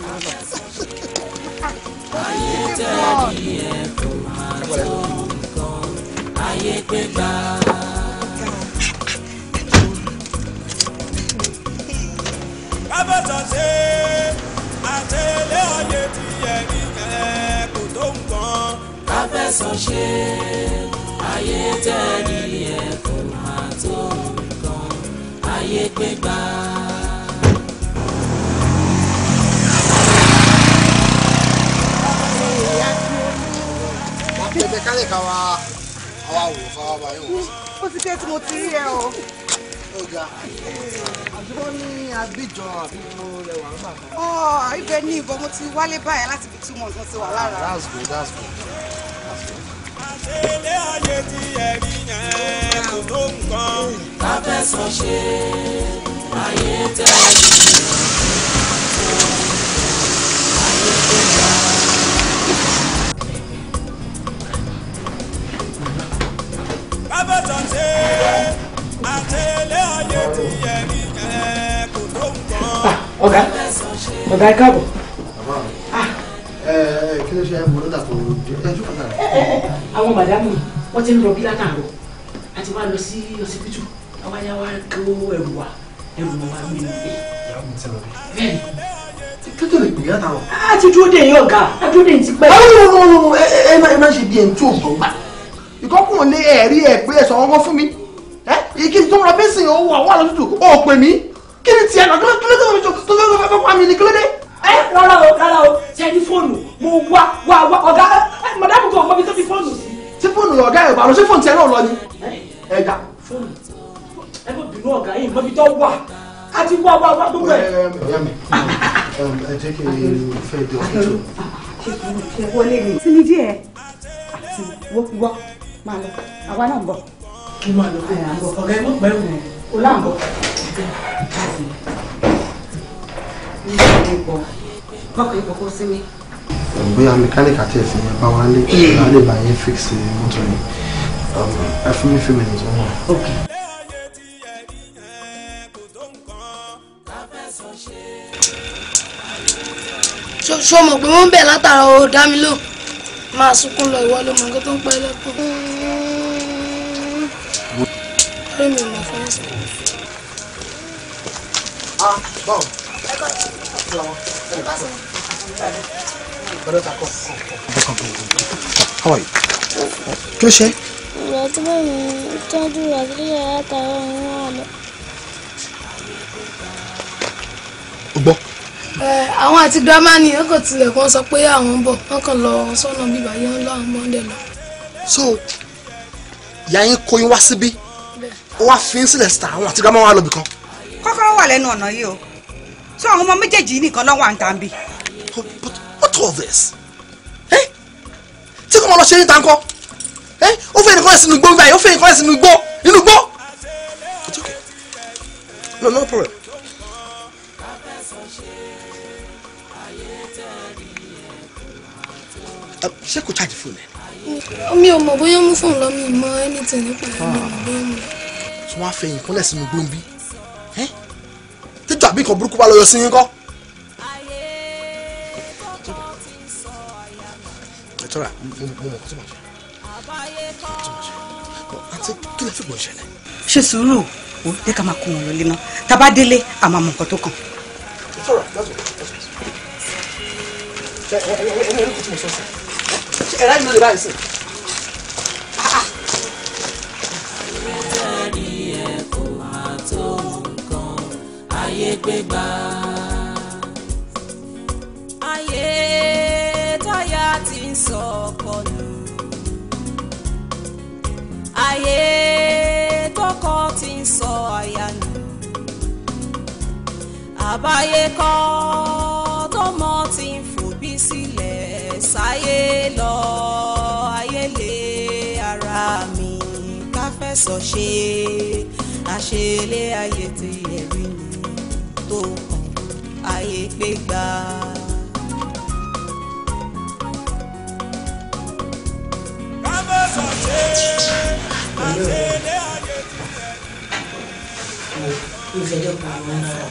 ayé tẹ̀rí ẹ̀ kò máa tó nǹkan ayé pé gbà. kábẹ́sọ̀ ṣe àṣẹlẹ̀ ayé tí ẹ̀rí yẹn kò tó nǹkan. kábẹ́sọ̀ ṣe ayé tẹ̀rí ẹ̀ kò máa tó nǹkan ayé pé gbà. mẹkáníìkì àwa wò fáwọn bá yóò wò. Ó ti pẹ́ tí mo ti rí ẹ o. Ọ̀gá àdúgbò ní Abidjan àbíkú lẹ́wà ń bà kan. Ibẹ̀ ní ìbọn mo ti wálé báyìí láti fi 2 months mo ti wà lára. That's good, that's good. àṣẹlẹ̀ ayé tí ẹ̀rí yẹn kò tó nǹkan. kábẹ́sọ̀ ṣe ayé tẹ̀rí ẹ̀ kò ayé pé gbà. kábẹ́sọ̀ ṣe àṣẹlẹ̀ ayé tí ẹ̀rí yẹn kò tó nǹkan. Ọ̀gá ẹ káàbọ̀. Kí ló ṣe ẹ mọ̀ lọ́dà tó ẹjú kan náà? Àwọn màdámù wọ́n ti ń rọbí látàárọ̀ àti wá lọ sí ọsibítù àwọn ayá wa kó ẹrù wa gbé ní ilé. Ìyàwó mi ti rọbí. Bẹ́ẹ̀ni. Kí tó lè pè yá táwọn? A ti dúró dé yín ọ̀gá, a dúró dé yín ti pẹ́. Ẹ má ṣe bí ẹni tó gbọ́ gbà. Ìkọ́kùn lé ẹ̀rí ẹ̀ pé ẹ̀sọ̀ ọkọ fún mi. Ìkí tó ń ra bẹ́sìn owó àwọn àlọ́tútù ó pè mí. Kí ni tiẹ̀ náà? Kí ló dé tó fẹ́ pa mi ní kí ló dé? Rárá o, ṣe ní fóònù, mo wá ọ̀gá màdámù kan ọmọ mi tó fi fóònù sí. Ṣé fóònù ọ̀gá ẹ̀ bá lọ sí fóònù tiẹ̀ náà lọ ni? Ẹ̀dá. Fóònù ẹ má bínú ọ̀gá yìí mọ́bí tó wà á ti wá gbogbo ẹ̀. Ìyá mi, ẹ jẹ́ kí n fẹ́ dé ọ̀fíìsì. Ṣé wọlé mi? Sí ní díẹ̀ àti wọ́ máa lọ. Àwa náà ń bọ̀. Kí máa lọ fún ẹ̀ ọ̀gá ẹ̀ mọ̀ pẹ́ wù ó là ń bọ̀. Kọ́kọ́ ìkọ̀kọ́ sí mi. Bóyá mẹkáníkì àti ẹ̀sìn yẹn bá wá lé ìlà lè bá yẹn fíksì mọ́tò yẹn. Ẹ fún mi few minutes wọn. Ṣó mọ̀ pé wọ́n ń bẹ̀ látara o dá mi lò máa sunkún lọ ìwọ ló mọ̀ nǹkan tó ń pẹ́ lẹ́kọ̀ọ́. torí mi ò máa fẹ́ sọ. Báwo? How are you? Kí ló ṣe? Ìgbà tí bá mi tọ́jú àgbéyà látara ìwọ̀n àlọ́. O gbọ́. Àwọn àti girama ni wọ́n kàn tilẹ̀ kan sọ pé àwọn ń bọ̀ wọ́n kàn lọ sọ́nà bíbá yẹn lọ àwọn ọmọdé lọ. So ìyá yín kó yín wá síbí ó wá fi ń sílẹ̀ síta àwọn àti girama wà lọ́bì kan. Kọ́kọ́rọ́ wà lẹ́nu ọ̀nà yìí o so àwọn ọmọ méjèèjì nìkan lọ́wọ́ à ń tàn bí. What all this? Tí kò mọ lọ ṣe ní tankọ ó fẹ́ nìkan ẹ̀sìn igbó báyìí ó fẹ́ nìkan ẹ̀sìn igbó inú igbó. It's okay. No problem. Ṣé kò charge fún mi? Mi ò mọ̀ bóyá mú fóònù lọ mi mọ anything nípa ẹ̀mí. Tí wọ́n á fẹ́ nìkan ẹ̀sìn igbó ń bí tíjú àbí nǹkan burúkú bá lọ yọ sí yín kọ́. Ẹ̀tọ́ra mo mọ̀ kó tó máa ṣe. Àǹtí kí lè fi gbọ̀n ṣẹlẹ̀? Ṣe sùúrù o jẹ́ ká máa kó wọn lọlé náà tá a bá délé a máa mọ nǹkan tó kàn. Ẹ̀tọ́ra ẹni kò tí mo sọ sí. Ẹ̀rá yìí ló lè báyìí sí. Ayé gbégbá ayé táyà ti ń sọ ọkọ nù ayé tọkọ ti ń sọ aya nù àbáyé kọ́ tọmọ ti ń fòbí sílẹ̀ sáyé lọ ayé lé ara mi ká fẹ́ sọ ṣe àṣelé ayé ti ẹ̀rí ni tó kàn ayé gbégbá. ìfẹ́jọ́ pa àwọn náírà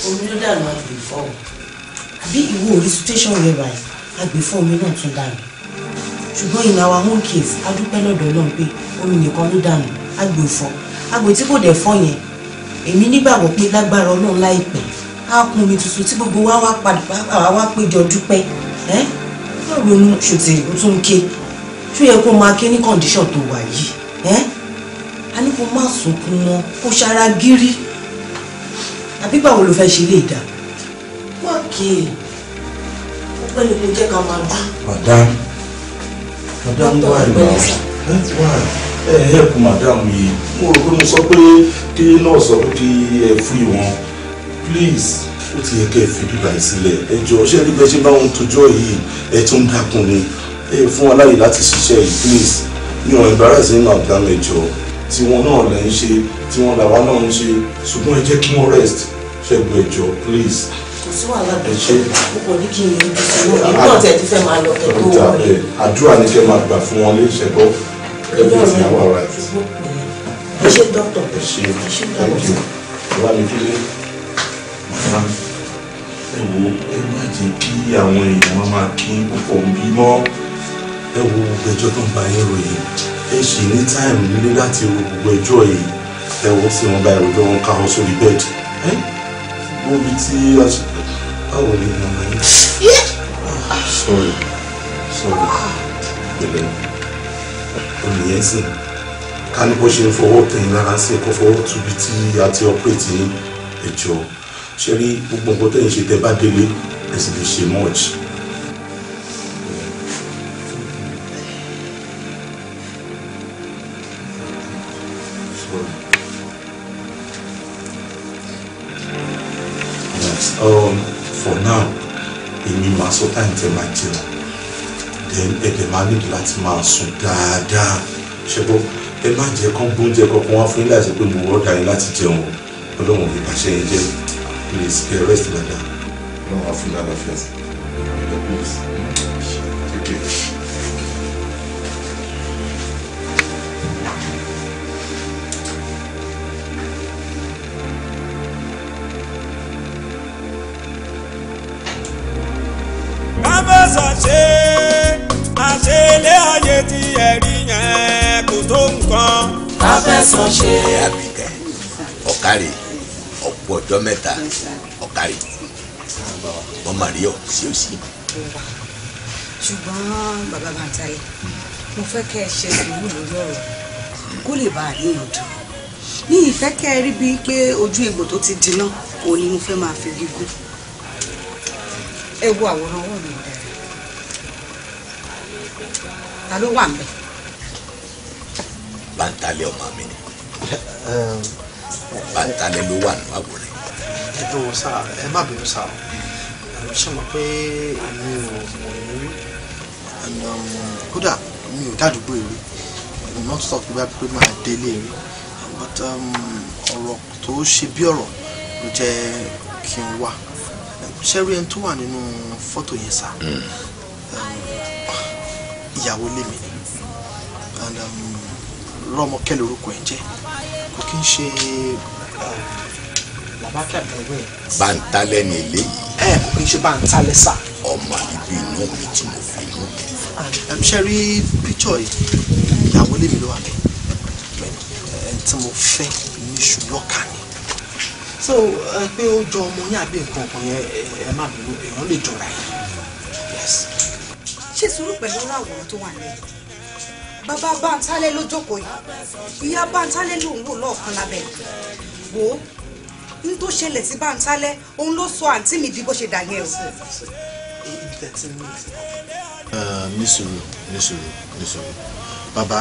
omi ló dànù àgbè fọ́ àbí ìwọ orí situation whereby àgbè fọ́ omi náà tún dànù ṣùgbọ́n in our own case a dúpẹ́ lọ́dọ̀ Ọlọ́run pé omi nìkan ló dànù àgbè fọ́ àgbè tí kò dẹ̀ fọ́ yẹn èmi nígbàgbọ́ pé lágbára Ọlọ́run láìpẹ́ á kún omi tuntun tí gbogbo wa wá padà wá péjọ dúpẹ́ yóò ronú ṣòtì ó tún ké ṣó yẹ kó máa ké ní condition tó wà yìí a ní kó má sunkún wọn kó ṣara gírí àbí báwo ló fẹ́ ṣe lè dà má ké ó pẹ́ ní kó jẹ́ ká máa dún. madam why now why help madam yìí mo rò pé mo sọ pé kí náà sọ pé kí ẹ fún ìwọ̀n please ó ti yẹ kẹ́ ẹ fi bíbá yìí sílẹ̀ ẹ jọ ṣé ẹni bẹ́ẹ̀ ṣe bá wọn tójọ́ yìí ẹ tún dákun ni ẹ fún wa láyè láti ṣiṣẹ́ yìí please ní ọ̀rọ̀ embarrass nínú àgbà mẹ́jọ tí wọn náà lẹ́ ń ṣe tí wọn làwa náà ń ṣe ṣùgbọ́n ẹ jẹ́ kí wọ́n rest ṣẹ́gun ẹ jọ please. kò sí wàhálà tó ṣe púpọ̀ ní kí n yẹn ti sọ wọn ìgbọ́n tẹ̀ ti fẹ́ máa lọ kẹ́ tó wọlé. àdúrà ni kẹ́ máa gbà fún wọn lé ìṣẹ́gbọ́ everything our right. ẹ ṣe dókítà ẹ ṣe thank you ìwà mi kílé màmá ẹ wo ẹ má jẹ́ kí àwọn èèyàn wọn máa kí púpọ̀ bí mọ́ ẹ wo ẹjọ́ tó ń ba yín ròyìn ẹ ṣì ní táìmù nílé láti ro gbogbo ẹjọ́ yìí ẹ wọ́n sì wọ́n bá ìròjọ́ wọn ká wọn sórí bẹ́ẹ̀dì ẹ gbóbi tí a ṣe báwo ni màmá yín. sorry pẹ̀lẹ́ olùyẹn sì ká ní bó ṣe ń fọwọ́ tẹ̀yìn lára sí ẹ̀kọ́ fọwọ́ túbi tí a ti ọ̀pẹ̀tì ẹjọ́ ṣe rí gbogbo nǹkan tẹ̀yìn ṣe tẹ́ bá délé ẹ sì lè ṣe much. For now èmi máa sọ táyì tẹ máa jẹun then ẹ̀dẹ̀ máa nílò láti máa sùn dáadáa ṣẹ́gbọ́ ẹ má jẹ́ kán gbóúnjẹ kankan wá fún yín láti pé mo rọ́ọ̀dà yín láti jẹun ọlọ́run ò lè bàṣẹ yín jẹ́ please get rest dáadáa ọlọ́run á fún yín dáadáa fẹ́ please take care. àṣelé ayé tí ẹ̀rí yẹn kò tó nǹkan káfẹ́sàn ṣe. Àbíkẹ́ ọ̀kárì ọ̀pọ̀ ọjọ́ mẹ́ta ọ̀kárì wọ́n máa rí ọ sí òsì. ṣùgbọ́n bàbá Bántálé mo fẹ́ kẹ́ ẹ ṣe sùúrù lórí ọ̀rọ̀ kó lè bá a rí òòdù ní ìfẹ́ kẹ́ ẹ rí bíi pé ojú egbò tó ti dínà òun ni mo fẹ́ máa fi gígùn ẹ wo àwòrán ọwọ́ mi dára ta ló wà ńbẹ̀. Bántálé ọmọ mi ni Bántálé ló wà nínú àwòrán. ẹ bí wọn sá ẹ má bínú sá o ṣe mọ̀ pé èmi ò mọ̀ ní rí kódà mi ò dádúgbò èrè not talk pé pé máa délé rí but ọ̀rọ̀ tó ṣe bí ọ̀rọ̀ ló jẹ́ kí n wá ṣé rí ẹni tó wà nínú fọ́tò yẹn sá ìyàwó lé mi and Rọ́mọkẹ́ lórúkọ ẹ̀ jẹ́ kò kí n ṣe làbákẹ́ àbẹ̀wò ẹ̀. Bántálé ni eléyìí. Kò kí n ṣe Bántálé sá. ọmọ ibi inú mi tí mo fi inú mi. ṣe rí píkṣọ̀ yìí ìyàwó lé mi ló wà bẹ́ẹ̀ tí mo fẹ́ ní ṣùlọ́kà ni so pé ó jọ ọmọ yín àbí nǹkan kan yẹn ẹ má bínú èèyàn lè jọra yìí. ṣé sùúrù pẹ̀lú ọ̀rọ̀ àwòrán tó wà nílẹ̀ bàbá Bántálé ló jókòó yìí ìyá Bántálé ló ń wò lọ́ọ̀kan lábẹ́ wò ó ní tó ṣẹlẹ̀ sí Bántálé òun ló sọ àǹtí mi di bó ṣe dà yẹn o. ní sùúrù bàbá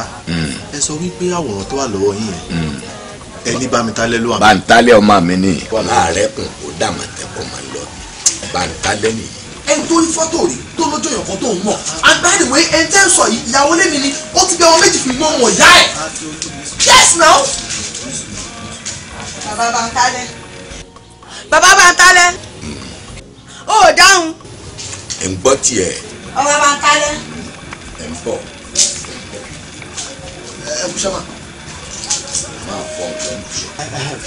ẹ sọ wípé àwòrán tó wà lọ́wọ́ yín yẹn ẹni Bántálé ló wà. Bántálé ọmọ mi ni ààrẹ kùn ó dàmọ̀ tẹ́kọ̀ máa lọ Bántálé nìyí. ẹni tó rí fọ́tò rí tó lójú èèyàn kan tó ń mọ̀ and by the way ẹni tẹ́ ń sọ yìí ìyàwó lé mi ni ó ti bí ọmọ méjì fún mi mọ́ ọmọ ìyá ẹ̀. yes now. bàbá Bántálé bàbá Bántálé ó dáhùn. ẹ̀ ń gbọ́ tiẹ̀. ọba Bántálé. ẹ̀ ń bọ̀. ẹ kú sẹ́wọ̀n. máa fọ ọ̀gbọ́n jù.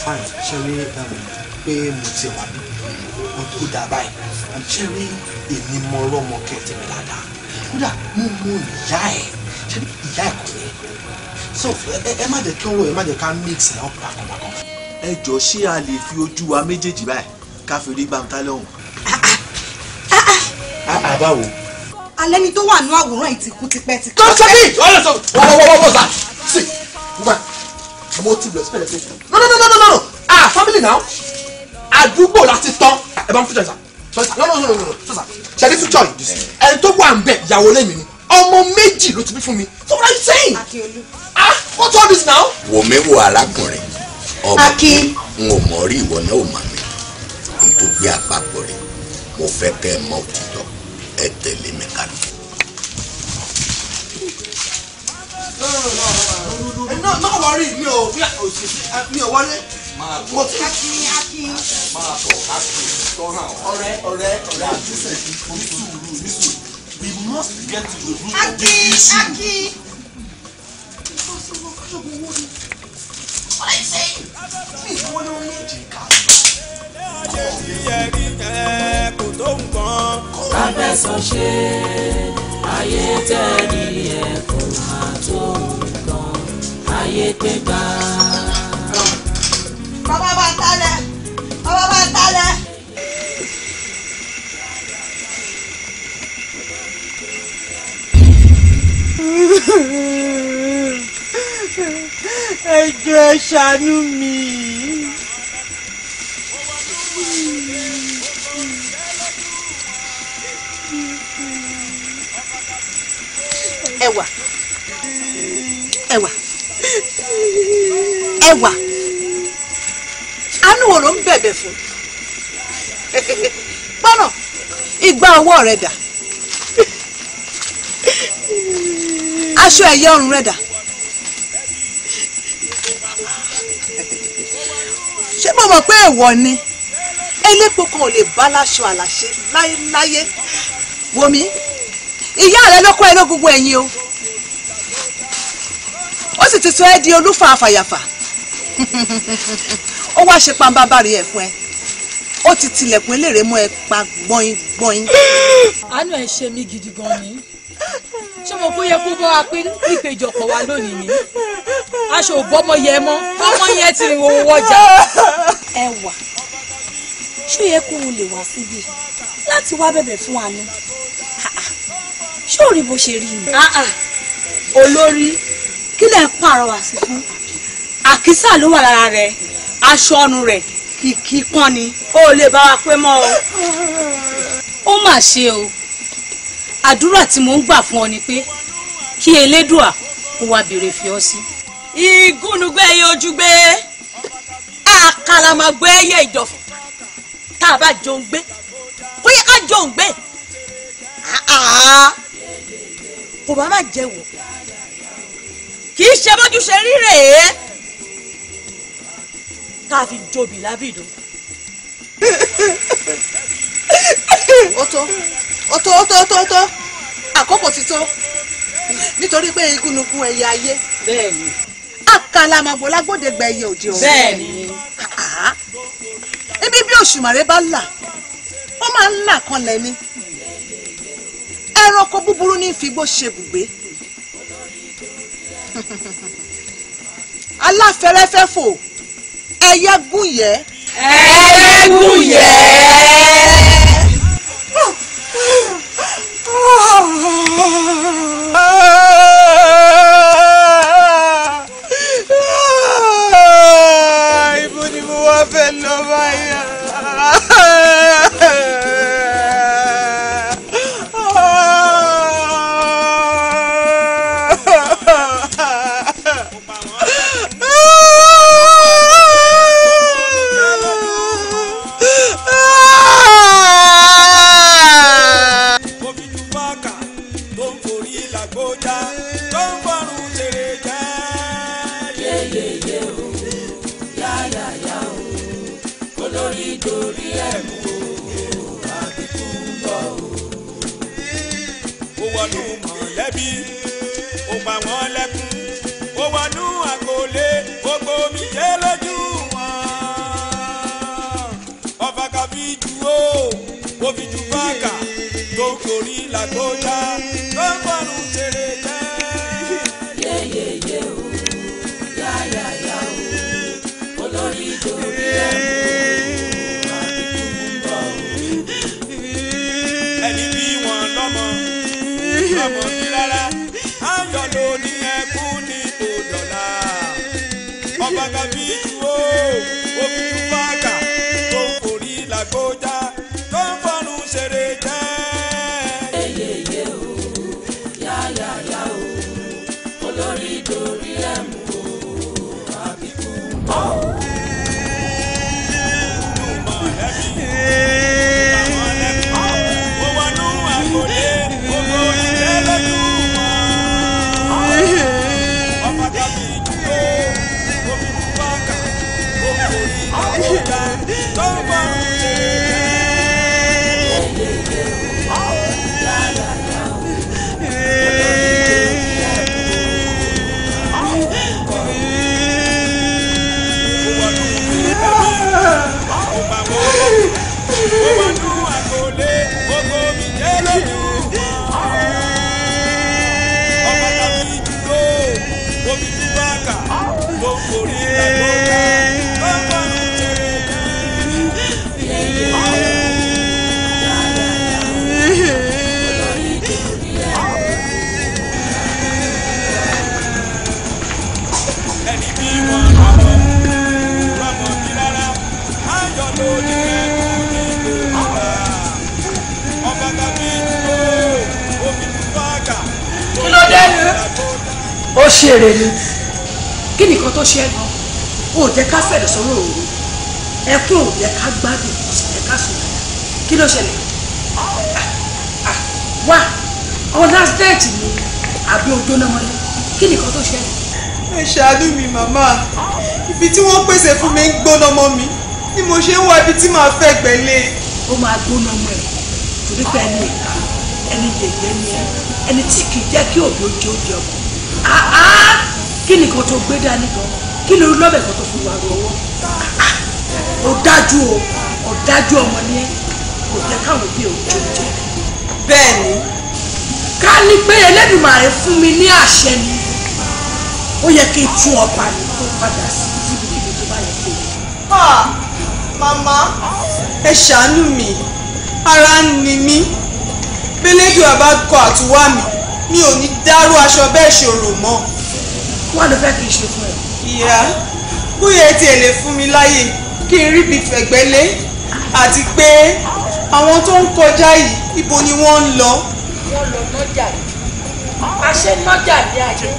fine ṣe rí pé mo ti wà ní wọn tó dà báyìí ṣe rí èmi mọ Rọ́mọkẹ́ tèmi dáadáa kódà mo mọ ìyá ẹ̀ ṣe rí ìyá ẹ̀ kọ́ ni so ẹ má jẹ́ kí ọ̀rọ̀ ẹ má jẹ́ ká mix ẹ̀ up bákan. ẹ jọ ṣé a lè fi ojú wa méjèèjì báyìí ká fi rí Bántálé ọ̀hún. àbáwo. alẹ́ ni tó wà ní àwòrán yìí ti kú tipẹ́ ti. tó ṣe bí wọ́n sá sí gbogbo mo ti lọ sípẹ̀lẹ̀ pé no family now àdúgbò láti tán ẹ bá ń fújọ ìsà no sọ́sà ṣẹlẹ̀ fújọ yìí ẹni tó wà ń bẹ̀ ìyàwó lẹ́mìí ni ọmọ méjì ló ti bí fún mi so what are you saying? What's all this now? wò mí wo arákùnrin ọmọ n ò mọ̀ rí ìwọ náà ò mọ̀ mi nítorí gbé àpapọ̀ rẹ̀ mo fẹ́ kẹ́ ẹ mọ̀ òtítọ́ ẹ tẹ̀lé mi kálù. má wọrí mi ò wọlé. mo ti. máa bọ̀ káàkiri tọ́ra ọ̀rẹ́ àtúnṣe onísùúrù we must get to the root of this issue. What are you saying? Mi ìwọ ni wọ́n ní ìjìká. yẹ̀rí ẹ̀ kò tó nǹkan. káfẹ́sàn ṣe ayé tẹ̀lé ẹ̀ kò máa tó nǹkan ayé pé gbà. bàbá Bántálé bàbá Bántálé. ẹ jọ̀ọ́ ẹ ṣàánú mi. ẹwà àánú wo ló ń bẹ̀bẹ̀ fún gbọ́nà igba ọwọ́ rẹ̀ dà aṣọ ẹ̀yẹ ọrùn rẹ̀ dà ṣé mo mọ̀ pé èèwọ̀ ni elépo kan ò lè bá láṣọ àlàṣe láyé wò mí ìyá rẹ ló kọ́ ẹ lógungun ẹ̀yìn o ó sì ti sọ ẹ́ di olúfà àfàyàfà ó wá ṣe pàǹbábàrí ẹ̀ fún ẹ ó ti tilẹ̀kùn eléèrè mọ́ ẹ pa gbọ́in gbọ́in. àánú ẹ ṣe mí gidi gan ni ṣé mo kó yẹ kó bọ́ wa pé ìpéjọpọ̀ wa lónìí ni aṣọ ò bọ́mọ yẹ mọ́ ọmọ yẹn ti rìn owó ọjà. ẹ wà ṣó yẹ kó o lè wá síbi láti wá bẹ̀bẹ̀ fún wa ní ṣé ò rí bó ṣe rí ni. olórí kí lẹ̀ ń pàrọwà sí fún àkísà ló wà lára rẹ̀ aṣọ ọrùn rẹ̀ kìkì pọ́n ni ó lè bá wa pé mọ́ o. ó mà ṣe o àdúrà tí mò ń gbà fún ọ ni pé kí elédùà kó wá béèrè fi ọ sí. ìgúnnugbe ẹyẹ ojúgbé àkàlàmàgbé ẹyẹ ìjọfọ tá a bá jọ ń gbé kó yẹ ká jọ ń gbé kò bá má jẹ wò kì í ṣe bójú ṣe rí rèé ká fi jobi lábìdó. ó tó àkókò ti tó nítorí pé igúnnugún ẹyẹ ayé. bẹ́ẹ̀ni. àkàlàmàgbò lágbódegbà ẹyẹ òde ọ̀run. bẹ́ẹ̀ni. ibi bí òṣùmàrè bá là ó máa ń là kan lẹ́ni ẹranko búburú ní figbó ṣe bùgbé aláfẹ́rẹ́fẹ́ fò ẹyẹ gún yẹ. ẹyẹ gún yẹ. ibo ni mo wá fẹ́ lọ báyà. ó ṣeré ni kí nìkan tó ṣe é gan ó jẹ́ ká fẹ̀rẹ̀ sọ́rọ̀ òru ẹkún ò jẹ́ ká gbádùn kò sì jẹ́ ká sùn kí ló ṣẹlẹ̀ wá ọ̀nà stéètì ni àbí ojú náà mọ́lẹ̀ kí nìkan tó ṣe é. ẹ ṣàánú mi màmá ibi tí wọ́n pèsè fún mi ń gbóná mọ́ mi ni mo ṣe ń wá ibi tí màá fẹ́ gbẹ́lẹ̀. ó máa gbóná mọ́ ẹ torí pé ẹni ìka ẹni yẹ̀yẹ́ ni ẹ ẹni tí kì í jẹ́ kí òbí oúnjẹ oúnjẹ ọkọ kí nìkan tó gbé dání gan kí ló lọ́bẹ̀ kan tó fi wà lọ́wọ́ ó dájú o ọ̀dájú ọmọ ni ẹ kò jẹ́ káwọn òbí oúnjẹ oúnjẹ. bẹ́ẹ̀ ni ká ní pé Ẹlẹ́dùmarè fún mi ní àṣẹ ni ó yẹ kí n tún ọba ní kó padà sí ibikíbi tó bá yẹ kó yẹ. Màmá ẹ ṣàánú mi ara ń ni mí bẹ́lẹ́dùn àbá kọ àtúwá mi ò ní dárú aṣọ bẹ́ẹ̀ ṣòro mọ́. wọ́n ló fẹ́ kí n ṣe fún ẹ. ìyá bóyá ẹ tiẹ̀ lè fún mi láyè kí n rí bí fẹ̀gbẹ́ lé àti pé àwọn tó ń kọjá yìí ibo ni wọ́n ń lọ. wọ́n lọ nọ́jà ní àṣẹ nọ́jà ní ayé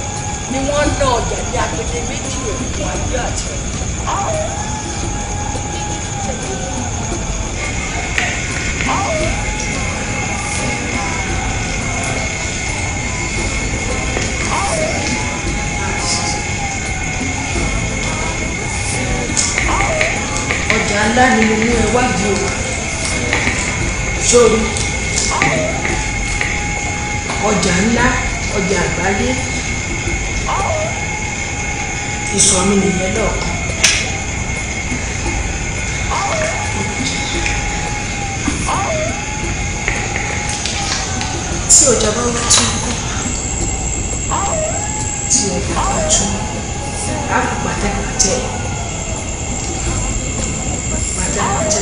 ni wọ́n ná ọjà ní agbede méjì òkun ayé àti ọjà ńlá ni mo mú ẹ wájú o sórí ọjà ńlá ọjà àgbáyé ìsọ̀mí nìyẹn lọ́ọ̀kan. tí ọjà bá wá tún kọ́ tí ọjà bá tún á kó pàtẹ́pàtẹ́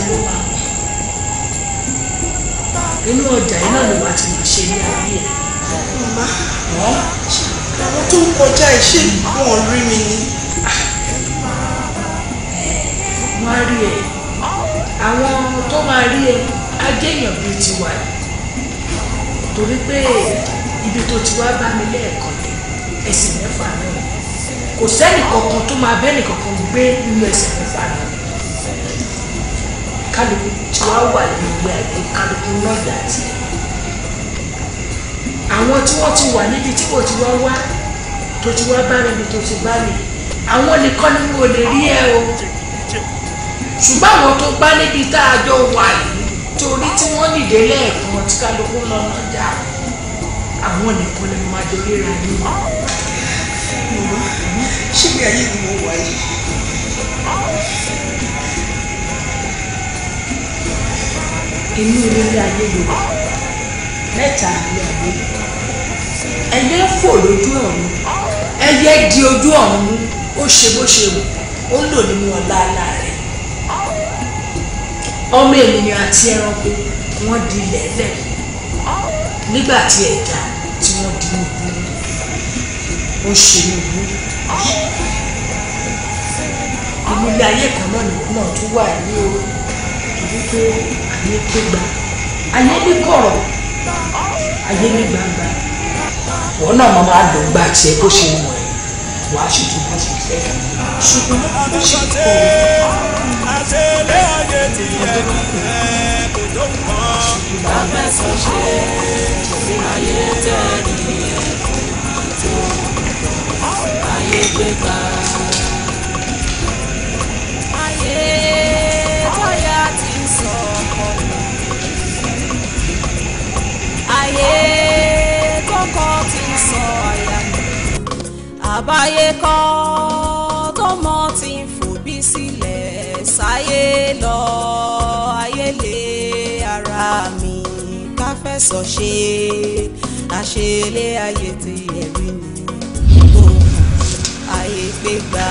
ló máa inú ọjà yìí náà ló wá ti máa ṣe ní ayé ẹ̀. Màmá àwọn tó ń kọjá ìṣe wọn rí mi ni. wọ́n á rí ẹ àwọn tó máa rí ẹ ajéèyàn bíi tiwa torí pé ibi tó ti wá bá mi lẹ́ẹ̀kan ẹsẹ̀ mẹ́fà náà kò sẹ́nì kankan tó máa bẹ́nì kankan gbé nínú ẹsẹ̀ mẹ́fà náà kálukú tí wàá wà nínú ìgbé àgbé kálukú lọ́jà tiẹ̀ àwọn tí wọ́n ti wà níbi tí kò ti wá wá tó ti wá bá mi tó ti bá mi àwọn nìkan ni mo lè rí ẹ o ṣùgbọ́n àwọn tó bá níbi tá a jọ wà yìí torí tí wọ́n nìdé lẹ́ẹ̀kan tí kálukú lọ́nà jà àwọn nìkan ni mo máa jọ ríra ní. ṣé bí ayé ni mo wà yìí. inú ilé ayé ló wà mẹ́ta ní ayé ẹyẹ fò lójú ọ̀run ẹyẹ di ojú ọ̀run ó ṣe bó ṣe wù ó lò nínú ọlá ńlá rẹ̀ ọmọ ènìyàn àti ẹranko wọ́n di lẹ́lẹ̀ nígbà tí ẹ̀dá tí wọ́n di nùbú ó ṣe nùbú inú ilé ayé kan náà nìkú náà tún wà ní o torí pé ayé ké gbà ayé ní kọ̀rọ̀ ayé ní gbangba wọn náà máa lò gbà tiẹ̀ bó ṣe wọ̀ ẹ́ wàá sì tún bó ṣe fẹ́ ṣùgbọ́n bó ṣe kọ̀ ayé gbégbá ayé tọ́yà ti sọ ọkọ lọ ayé kọ́kọ́ ti sọ àyà nù àbáyé kọ́ tó mọ́ ti ń fòbí sílẹ̀ sáyé lọ ayé lé ara mi ká fẹ̀sọ̀ ṣe àṣelé ayé ti ẹ̀rí mi ayé gbégbá.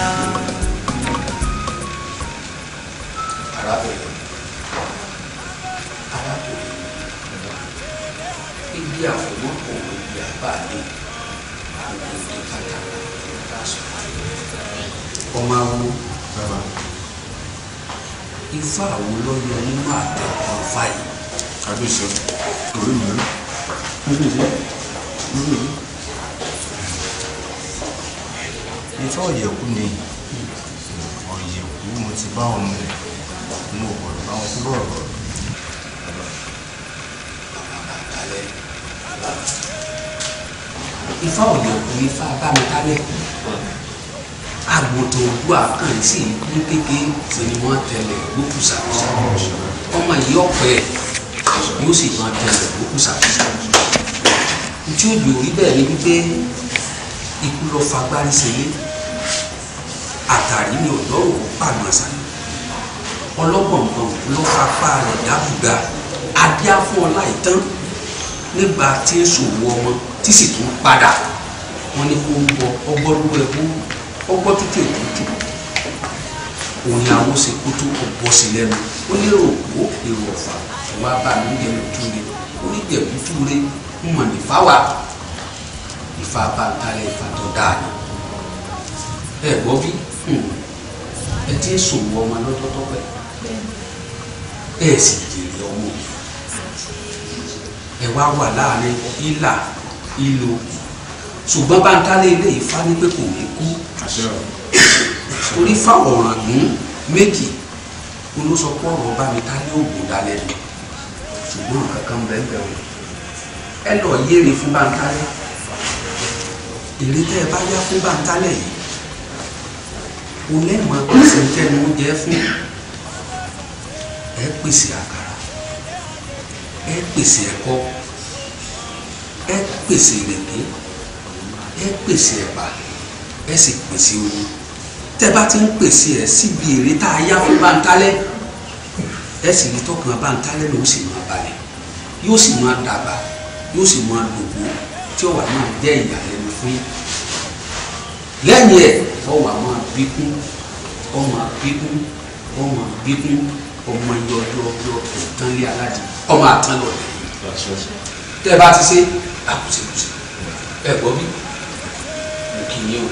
ibi àfọwọ́pọ̀ ibi àbáàdé àwọn ètò kàkàrà lásán. ọmọ àwọn ifá àwọn lọ́yọ̀ nínú àtẹ̀kọ́ fáyì. kábíyèsí orí mi rí ifá ọ̀yẹ̀kú ni ọ̀yẹ̀kú mo ti bá ọmọ rẹ̀ mo gbọ́dọ̀ bá wọn kúrò ọ̀rọ̀ ifá ọ̀yẹ̀kú ifá bámikámẹ́ àgbòtò ògbó àkàǹtì ní kékeré tí ni wọ́n tẹ̀lé gbókùsàkùsà ọmọ yìí ọ̀pẹ yóò sì máa tẹ̀lé gbókùsàkùsà tí ó lò rí bẹ́ẹ̀ ni wípé ikú lọ fagbárí sílé àtàrí ni ọ̀dọ́rùn kó pàmò àṣà ọlọ́gbọ̀n kan ló fapá rẹ̀ dábùgà adíá fún ọlá ìtàn nígbà tí ń ṣòwò ọmọ tí sì tún padà wọ́n ní kó ń bọ ọgbọ́rúgbọ́ ẹ̀kú ọgbọ́ tútù ètùtù òun ni àwọn ṣe kó tó ọgbọ́ sí lẹ́nu ó lérò òkú èrò ọ̀fà ìwà bá mi ń jẹ lótú rẹ oníjẹ̀bú tú rẹ ń mọ̀ ní fáwà ìfà bàtàlẹ̀ ìfà tó dáa ni ẹ gbọ́ bí ẹ ti ń ṣòwò ọmọ lọ́jọ́ tọ́pẹ́ ẹ sì jèrè ọmọ ẹ wá wà láàrin ìlà ìlò ṣùgbọ́n báńkálẹ̀ ilé Ifá ní pé kò ní kú torí fáwọn ọ̀ràngún méjì olóṣọpọ̀ ọ̀rọ̀ bá mi ká ní òògùn dalẹ̀ ni ṣùgbọ́n kankan bẹ́ẹ̀ bẹ́ẹ̀ ẹ lọ yéèrè fún báńkálẹ̀ èrè tẹ́ ẹ bá yá fún báńkálẹ̀ yìí o lẹ́mọ̀ pèsè tẹnu oúnjẹ fún ẹ pèsè àkàrà ẹ pèsè ẹ̀kọ ẹ pèsè ìrèké ẹ pèsè ẹ̀bà ẹ sì pèsè oyin tẹ́ bá ti ń pèsè ẹ síbi èrè tá a yá fún báńkálẹ̀ ẹ sì rí tọkàn báńkálẹ̀ ló sì máa balẹ̀ yóò sì máa dàgbà yóò sì máa dògbò tí ọwà náà jẹ́ ìyàlẹ́nu fún lẹ́yìn ẹ̀ ọwà máa bíkún ọmọ bíkún ọmọ bíkún ọmọ yọjọjọ ìtànlé aládìí ọmọ àtànlọ tẹ́ bá ti ṣe àkùsẹ̀kùsẹ̀ ẹ gbọ́ bí mo kì í yín o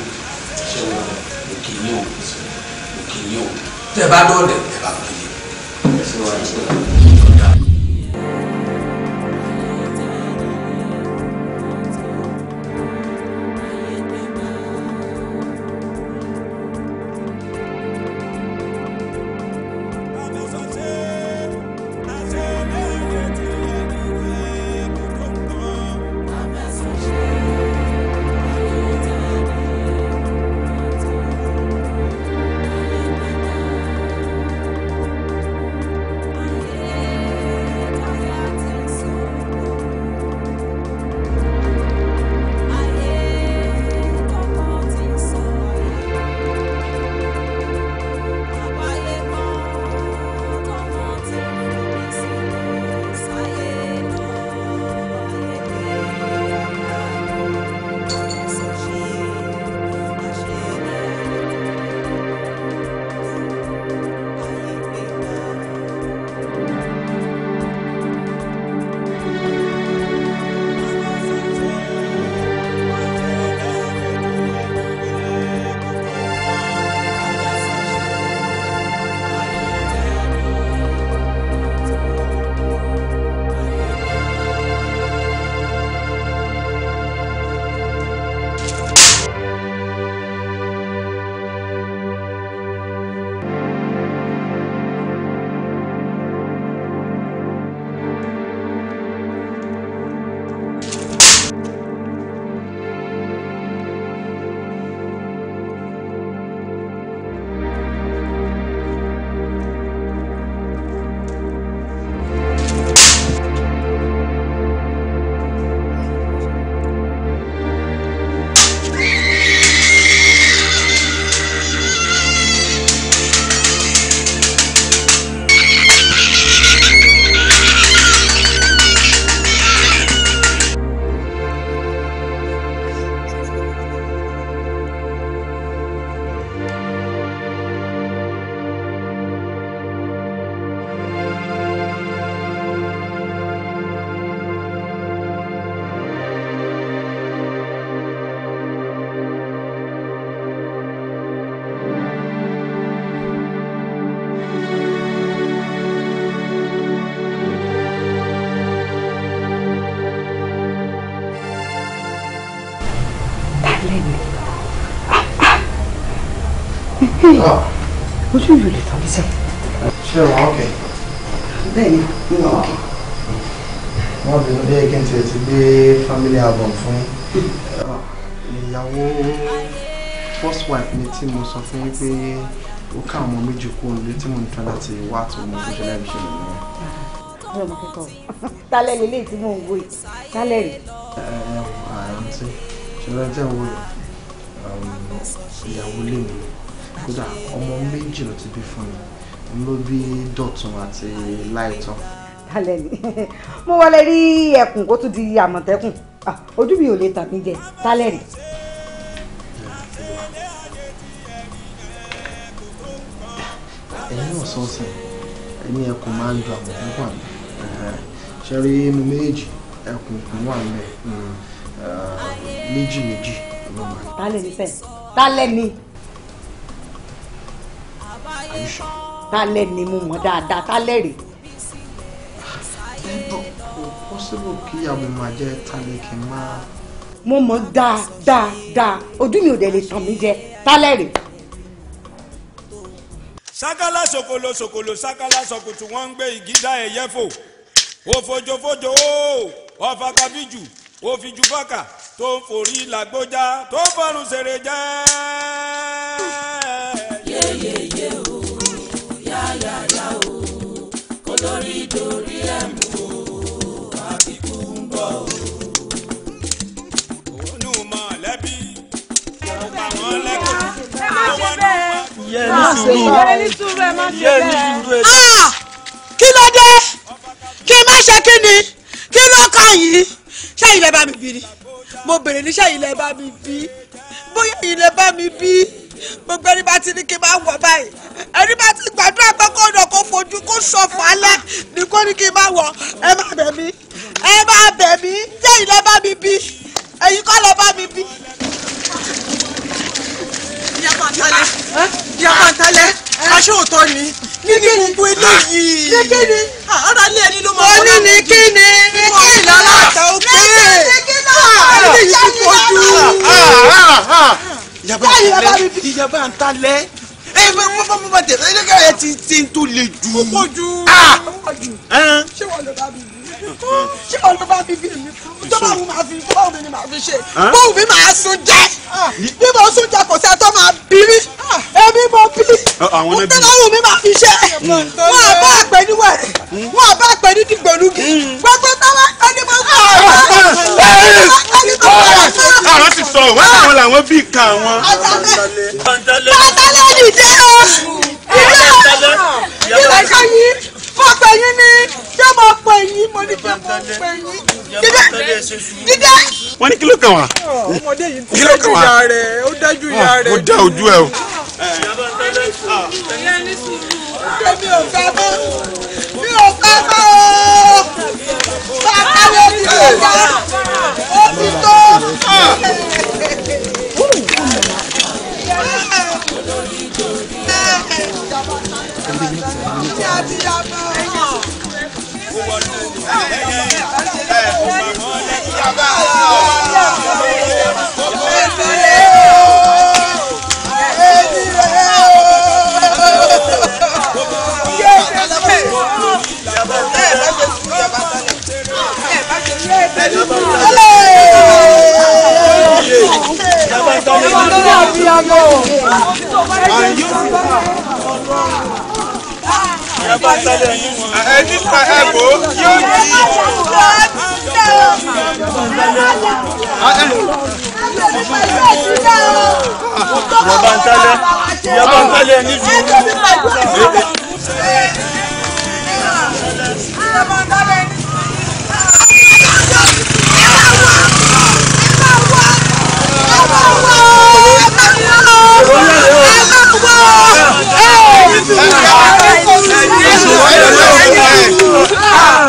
ṣé wọ́n mo kì í yín o mo kì í yín o tẹ́ bá dọ̀ọ̀dẹ̀ ẹ bá kì í yín. ojú ìlú lè tán níṣẹ́. ṣé wàá ọkẹ. bẹ́ẹ̀ ni mo wà ọkẹ. wọ́n bínú bí kí n tiẹ̀ ti gbé family album fún ìyàwó first wife mi tí mo sọ fún yín pé ó ká àwọn ọmọ méjì kú òun létí mò ń tán láti wá tó mọ tó ṣẹlẹ̀ ìṣẹ̀lẹ̀ nìyẹn. ọ̀rọ̀ ọmọ kẹ́kọ̀ọ́ tálẹ̀ ní ilé tí mò ń wò yìí tálẹ̀ rí. àrántí ṣẹlẹ̀ jẹ́ owó ìyàwó lè mi kódà ọmọ méjì ló ti bí fún mi ló bí Dọ̀tun àti Láìtàn. alẹ́ ni mo wọlé rí ẹkùn kó tún di àmọ̀tẹ́kùn ojú mi ò lè tàn mí jẹ tálẹ̀ rí. ẹ̀yin náà sọ́ọ̀sì ẹni ẹkùn máa ń ju àmọ̀tẹ́kùn àmì ṣe rí inú méjì ẹkùn kan wà ń bẹ̀ méjì ló máa ń. tálẹ̀ ní sẹ́ẹ̀ tálẹ̀ ní. tálẹ̀ ní mo mọ̀ dáadáa tálẹ̀ rí. possible kí ìyàwó máa jẹ́ tálẹ̀ kí n máa. mo mọ̀ dáadáa ojú mi ò dẹ̀ lè tàn mí jẹ tálẹ̀ rí. sakala sokolo sokolo sakala sokutu wọ́n ń gbé ìgídá ẹyẹ fò òfojòfojò ọfà kábíjù òfìjú fàkà tó ń forí làgbójá tó ń fọrùn ṣeré jẹ. yeyeye o yáyáyá o kó lórí dorí ẹ̀ mú o àbíkú ń bọ̀ o. òun mọ̀lẹ́bí kò pa wọ́n lẹ́kọ̀ọ́. kí ló dé kí n má ṣe kí ni kí ló kàn yín ṣé ilẹ̀ bá mi bí ni mo bèrè ní ṣé ilẹ̀ bá mi bí bóyá ilẹ̀ bá mi bí gbogbo ẹni bá ti ní kí n máa wọ̀ báyìí ẹni bá ti gbàdúrà pé kó nà kó fojú kó ṣọ̀fọ̀ alẹ́ ní kó ní kí n máa wọ̀ ẹ má bẹ̀ mí ṣé ilẹ̀ bá mi bí ẹ̀yin kọ́ lẹ bá mi bí. Ìyàwó àtàlẹ́ aṣọ òótọ́ ni ní gbogbo eléyìí ní kíni ara ilé ẹni ló máa ń wọlé ní kíni ní kíni láláta òkè eléyìí ti fojú. ìyàwó àtàlẹ́ bá tẹ̀ ẹ ti ń tó le jù. ó pọ̀ jù. ṣé wọ́n lọ bá mi bí ṣé wọ́n lọ bá mi bí tó bá wù máa fi bọ́ọ̀ mi ni màá fi ṣe bọ́ọ̀ mi máa sún jẹ́ bí mo sún jẹ́ kò sẹ́ tó máa bí mi èmi mo bí mo tẹ́lẹ̀ wù mí máa fi ṣe wọn àbá àpẹ ní wẹ̀rẹ̀ wọn àbá àpẹ ní dìgbòlugi gbogbo táwọn ẹni mo gbọ́ àwọn ti sọ wọn àwọn làwọn bí ìka wọn. Tálẹ̀ nìjẹ́ o ìdílé kan yìí mo pè yín ní ṣé mo pè yín mo ní kí mo pè yín dídé. wọ́n ní kí ló kàn wá. ọmọdé yìí ti dájú ìyá rẹ̀ ó dájú ìyá rẹ̀. ó dá ojú ẹ o. mi ò fẹ́ mọ́ mi ò fẹ́ mọ́ o bàbá mi ò ní ọjà ó ti tó. ẹni ta ẹ̀bù yóò Yaba ń tẹ́lẹ̀ ní ju.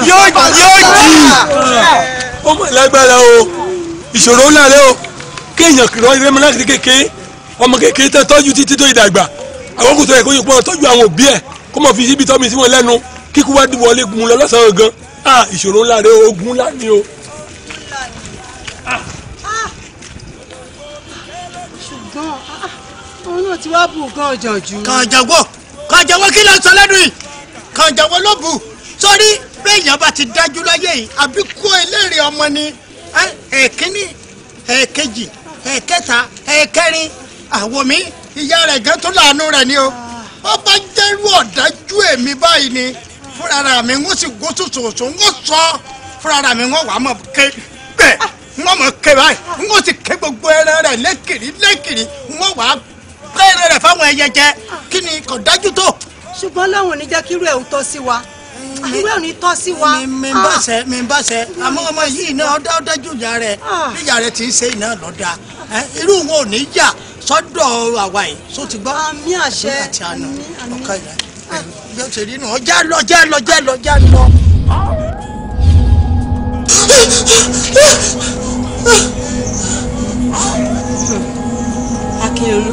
yóò jí ó mọ̀ lágbára o ìṣòro ńlá rẹ o kéèyàn kìlọ̀ ìrẹ́mọ láti kékeré ọmọ kékeré tẹ́ tọ́jú títí tó ìdàgbà àwọn kò tó yẹ kó yẹ kó tọ́jú àwọn òbí ẹ̀ kó mọ̀ fi síbi tọ́mi sí wọn lẹ́nu kíkú wá wọlé gun lọ lọ́sàn-án gan ìṣòro ńlá rẹ ogun ńlá ni o. ṣùgbọ́n òun náà ti wá bù gan ọjà jù. kànjàwọ́ kí ló ń sọ lẹ́nu yìí kànjàwọ́ ló bù sórí béèyàn bá ti dájú láyé yìí àbí kó eléèrè ọmọ ni ẹ̀kíní ẹ̀kejì ẹ̀kẹta ẹ̀kẹrin àwọn mi ìyá rẹ̀ gan tó láàánú rẹ̀ ni o ó bá jẹ́rú ọ̀dájú èmi báyìí ni fúnra mi ń sì gbó sòsòsò ń sọ fúnra mi ń wà mọ̀ ké bẹ́ẹ̀ ń mọ̀ ké báyìí ń sì ké gbogbo ẹran rẹ̀ lẹ́kìrì ń wà pẹ́ẹ́rẹ́ rẹ̀ fáwọn ẹyẹ jẹ kí ni kò dájú tó. ṣùgbọ́n láwọn ò ní jẹ́ kí irú ẹ̀ ń tọ́ sí wa ìwé òní tọ́ sí wa. mi ń bá ṣe àmọ́ ọmọ yìí náà dájú ìyá rẹ̀ níyà rẹ̀ ti ń ṣe iná lọ́dà irú wọn ò ní yà sọ́dọ̀ àwa yìí só ti gbọ́. àmì àṣẹ àti àná ọkọ ìlà yóò ṣe rí náà já lọ. Akínyẹlú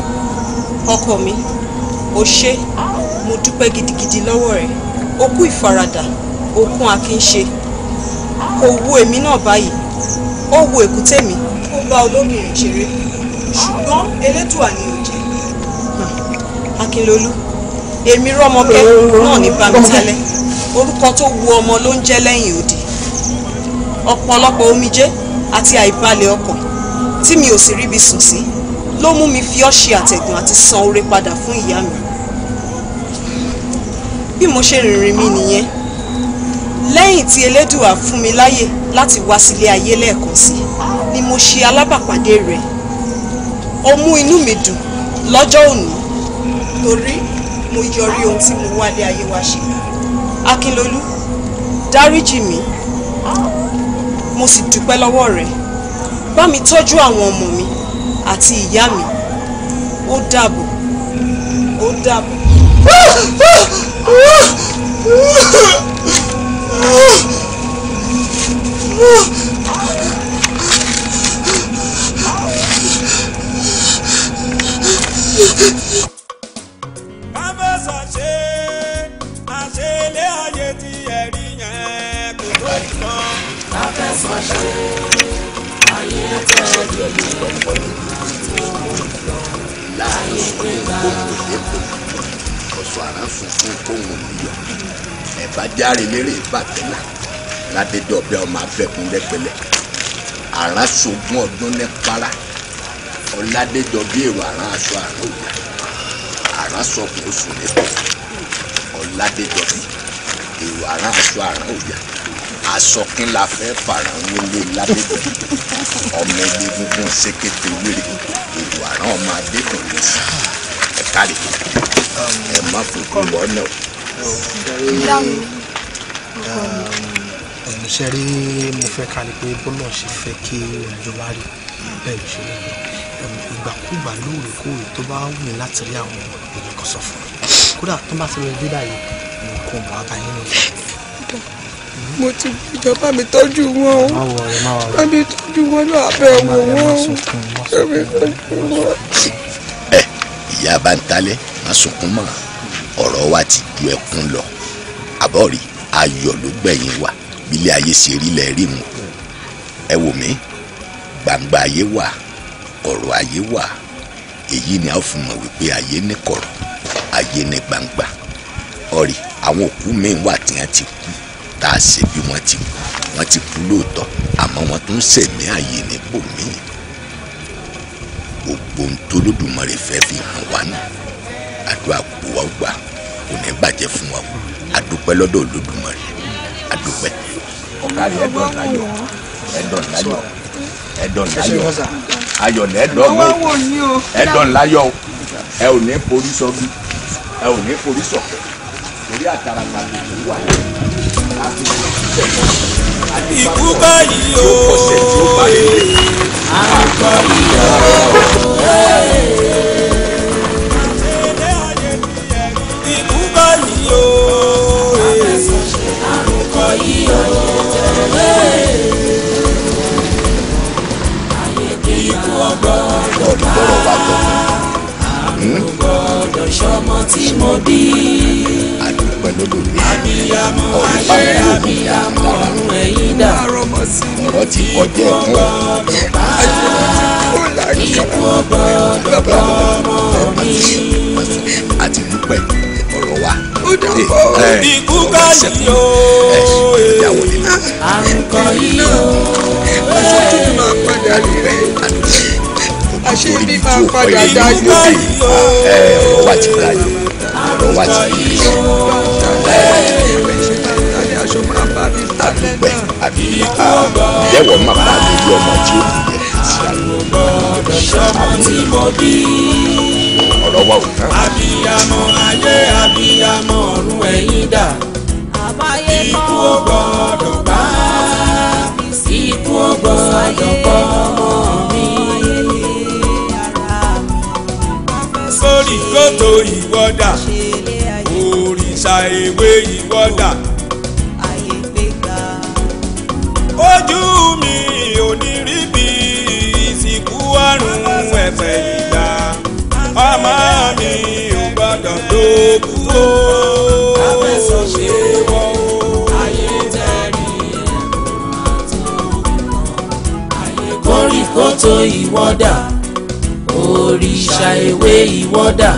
ọkọ mi ó ṣé mo dúpẹ́ gidigidi lọ́wọ́ rẹ̀ ó kú ìfaradà ó kún akínṣe kò wo èmi náà báyìí ó wo èkúté mi ó bá olómìnrin ṣeré ṣùgbọ́n elédùà ni ò jẹ́. Akínyẹlú èmi rọ́mọkẹ́ náà ní Bámitálẹ́ orúkọ tó wu ọmọ ló ń jẹ́ lẹ́yìn odi ọ̀pọ̀lọpọ̀ omijé àti àìbalẹ̀ ọkàn tí mi ò sì ríbi sùn sí ló mú mi fi ọ́ ṣe àtẹ̀gùn àti san oore padà fún ìyá mi. Bí mo ṣe rìnrìn mi nìyẹn lẹ́yìn tí elédùà fún mi láyè láti wá sílé ayé lẹ́ẹ̀kan sí ni mo ṣe alábàpàdé rẹ̀ ó mú inú mi dùn lọ́jọ́ òní torí mo yọrí ohun tí mo wálé ayé wá ṣe. Akínlolú dáríjì mi mo sì dúpẹ́ lọ́wọ́ rẹ̀ bá mi tọ́jú àwọn ọmọ mi àti ìyá mi ó dàbọ̀ ó dàbọ̀. káfẹ́sà ṣe àṣelé ayé tí ẹ̀rí yẹn kò tó nǹkan. káfẹ́sà ṣe ayé tẹ̀lé láàrin ìgbà ọ̀sọ̀ àrà funfun kóhun níyọ ẹ̀bá járe lérè bàtẹ́là ládédọ́bẹ̀ ọmọ abẹ́kun lẹ́pẹ̀lẹ́ àrà sogún ọdún ní para ọ̀làdédọ́bẹ̀ èrò àrà aṣọ àrà òjà àrà sọkùn oṣù nípò ọ̀làdédọ́bẹ̀ èrò àrà aṣọ àrà òjà asọkin la fẹ́ fara wọlé ládédọ́bẹ̀ ọmọ ẹgbẹ́ gungun ṣékété wéré èrò àrà ọmọ adédọ̀ lè sí ẹ kárí ẹ má fòkú wọnà o. ṣe rí mo fẹ́ ká ní pé bọ́lá ṣe fẹ́ kí ìjọba rí bẹ́ẹ̀ ṣe lè lọ ìgbàkúgbà lóòrèkóòrè tó bá wù mí láti rí àwọn èèyàn kan sọ fún mi kódà tó bá ti lè dé báyìí mo kó bọ̀ abáyé nìyẹn. mo ti ìjọba mi tọ́jú wọn o bá mi tọ́jú wọn náà abẹ́ wò wọ́n o. ẹ ìyá Bántálẹ́ má sunkún mọ́ ọ̀rọ̀ wa ti ju ẹkún lọ àbọ̀rí ayọ̀ ló gbẹ̀yìn wa bílẹ̀ ayé ṣe rí lẹ̀ rí mu ẹ wò mí gbangba ayé wà ọ̀rọ̀ ayé wà èyí ni a fi mọ̀ wípé ayé ní kọ̀rọ̀ ayé ní gbangba ọ̀rí àwọn òkú míì wà tí wọ́n ti kú tá a ṣe bí wọ́n ti kú lóòótọ́ àmọ́ wọ́n tún ṣẹ̀mí ayé níbòmíì gbogbo ohun tó lódùmarè fẹ́ fi hàn wá nù àdúrà kó wa gbà kò ní bàjẹ́ fún wa adúpẹ́ lọ́dọ̀ Olódùmarè adúpẹ́ ọ̀kárí ẹ̀dọ̀n láyọ̀ ayọ̀ lẹ́ẹ̀dọ̀n ẹ̀dọ̀n láyọ̀ ẹ ò ní forí sọ́bí ẹ ò ní forí sọ̀kẹ́ torí àtàràkà tó ti wà ikú báyìí o àgbà yìí ikú báyìí o àrùkọ yìí o ikú ọgbọ́dọ̀ bá àrùgbọ́dọ̀ sọmọ tí mo bí. adúpẹ́ lọ́dọ̀ ní abiyamọ ayé abiyamọ ọ̀run ẹ̀yìn dà ọ̀rọ̀ ti kọjá ẹ̀kún ikú ọgbọ́dọ̀ bá ọmọ mi. àti dúpẹ́ ọ̀rọ̀ wa. ikú káyìí o àrùkọ yìí o aṣojú mi máa padà rí rẹ̀ àṣírí máa padà dájú. ọ̀rọ̀ wa ti dájú ọ̀rọ̀ wa ti yí adúpẹ́ àbí ìyẹ́wọ̀ máa bá mi rí ọmọ tí ó kù yẹ ọ̀rọ̀ wa ò tán. abiyamọ ayé abiyamọ ọ̀run ẹ̀yìn dà ikú ò gbọ́dọ̀ pa ikú ò gbọ́dọ̀ pọ̀ ọmọ mi. sórí kòtò ìwọ́dà òrìṣà ewé ìwọ́dà ojú mi ò ní rí bí ìsìnkú àrùn ẹ̀fẹ̀ ìgbà ọmọ mi ò gbọ́dọ̀ dókú o. abẹ́sọ̀ ṣe wọ́n o. ayé tẹ̀rí koríko tó ìwọ́dà òrìṣà ewé ìwọ́dà.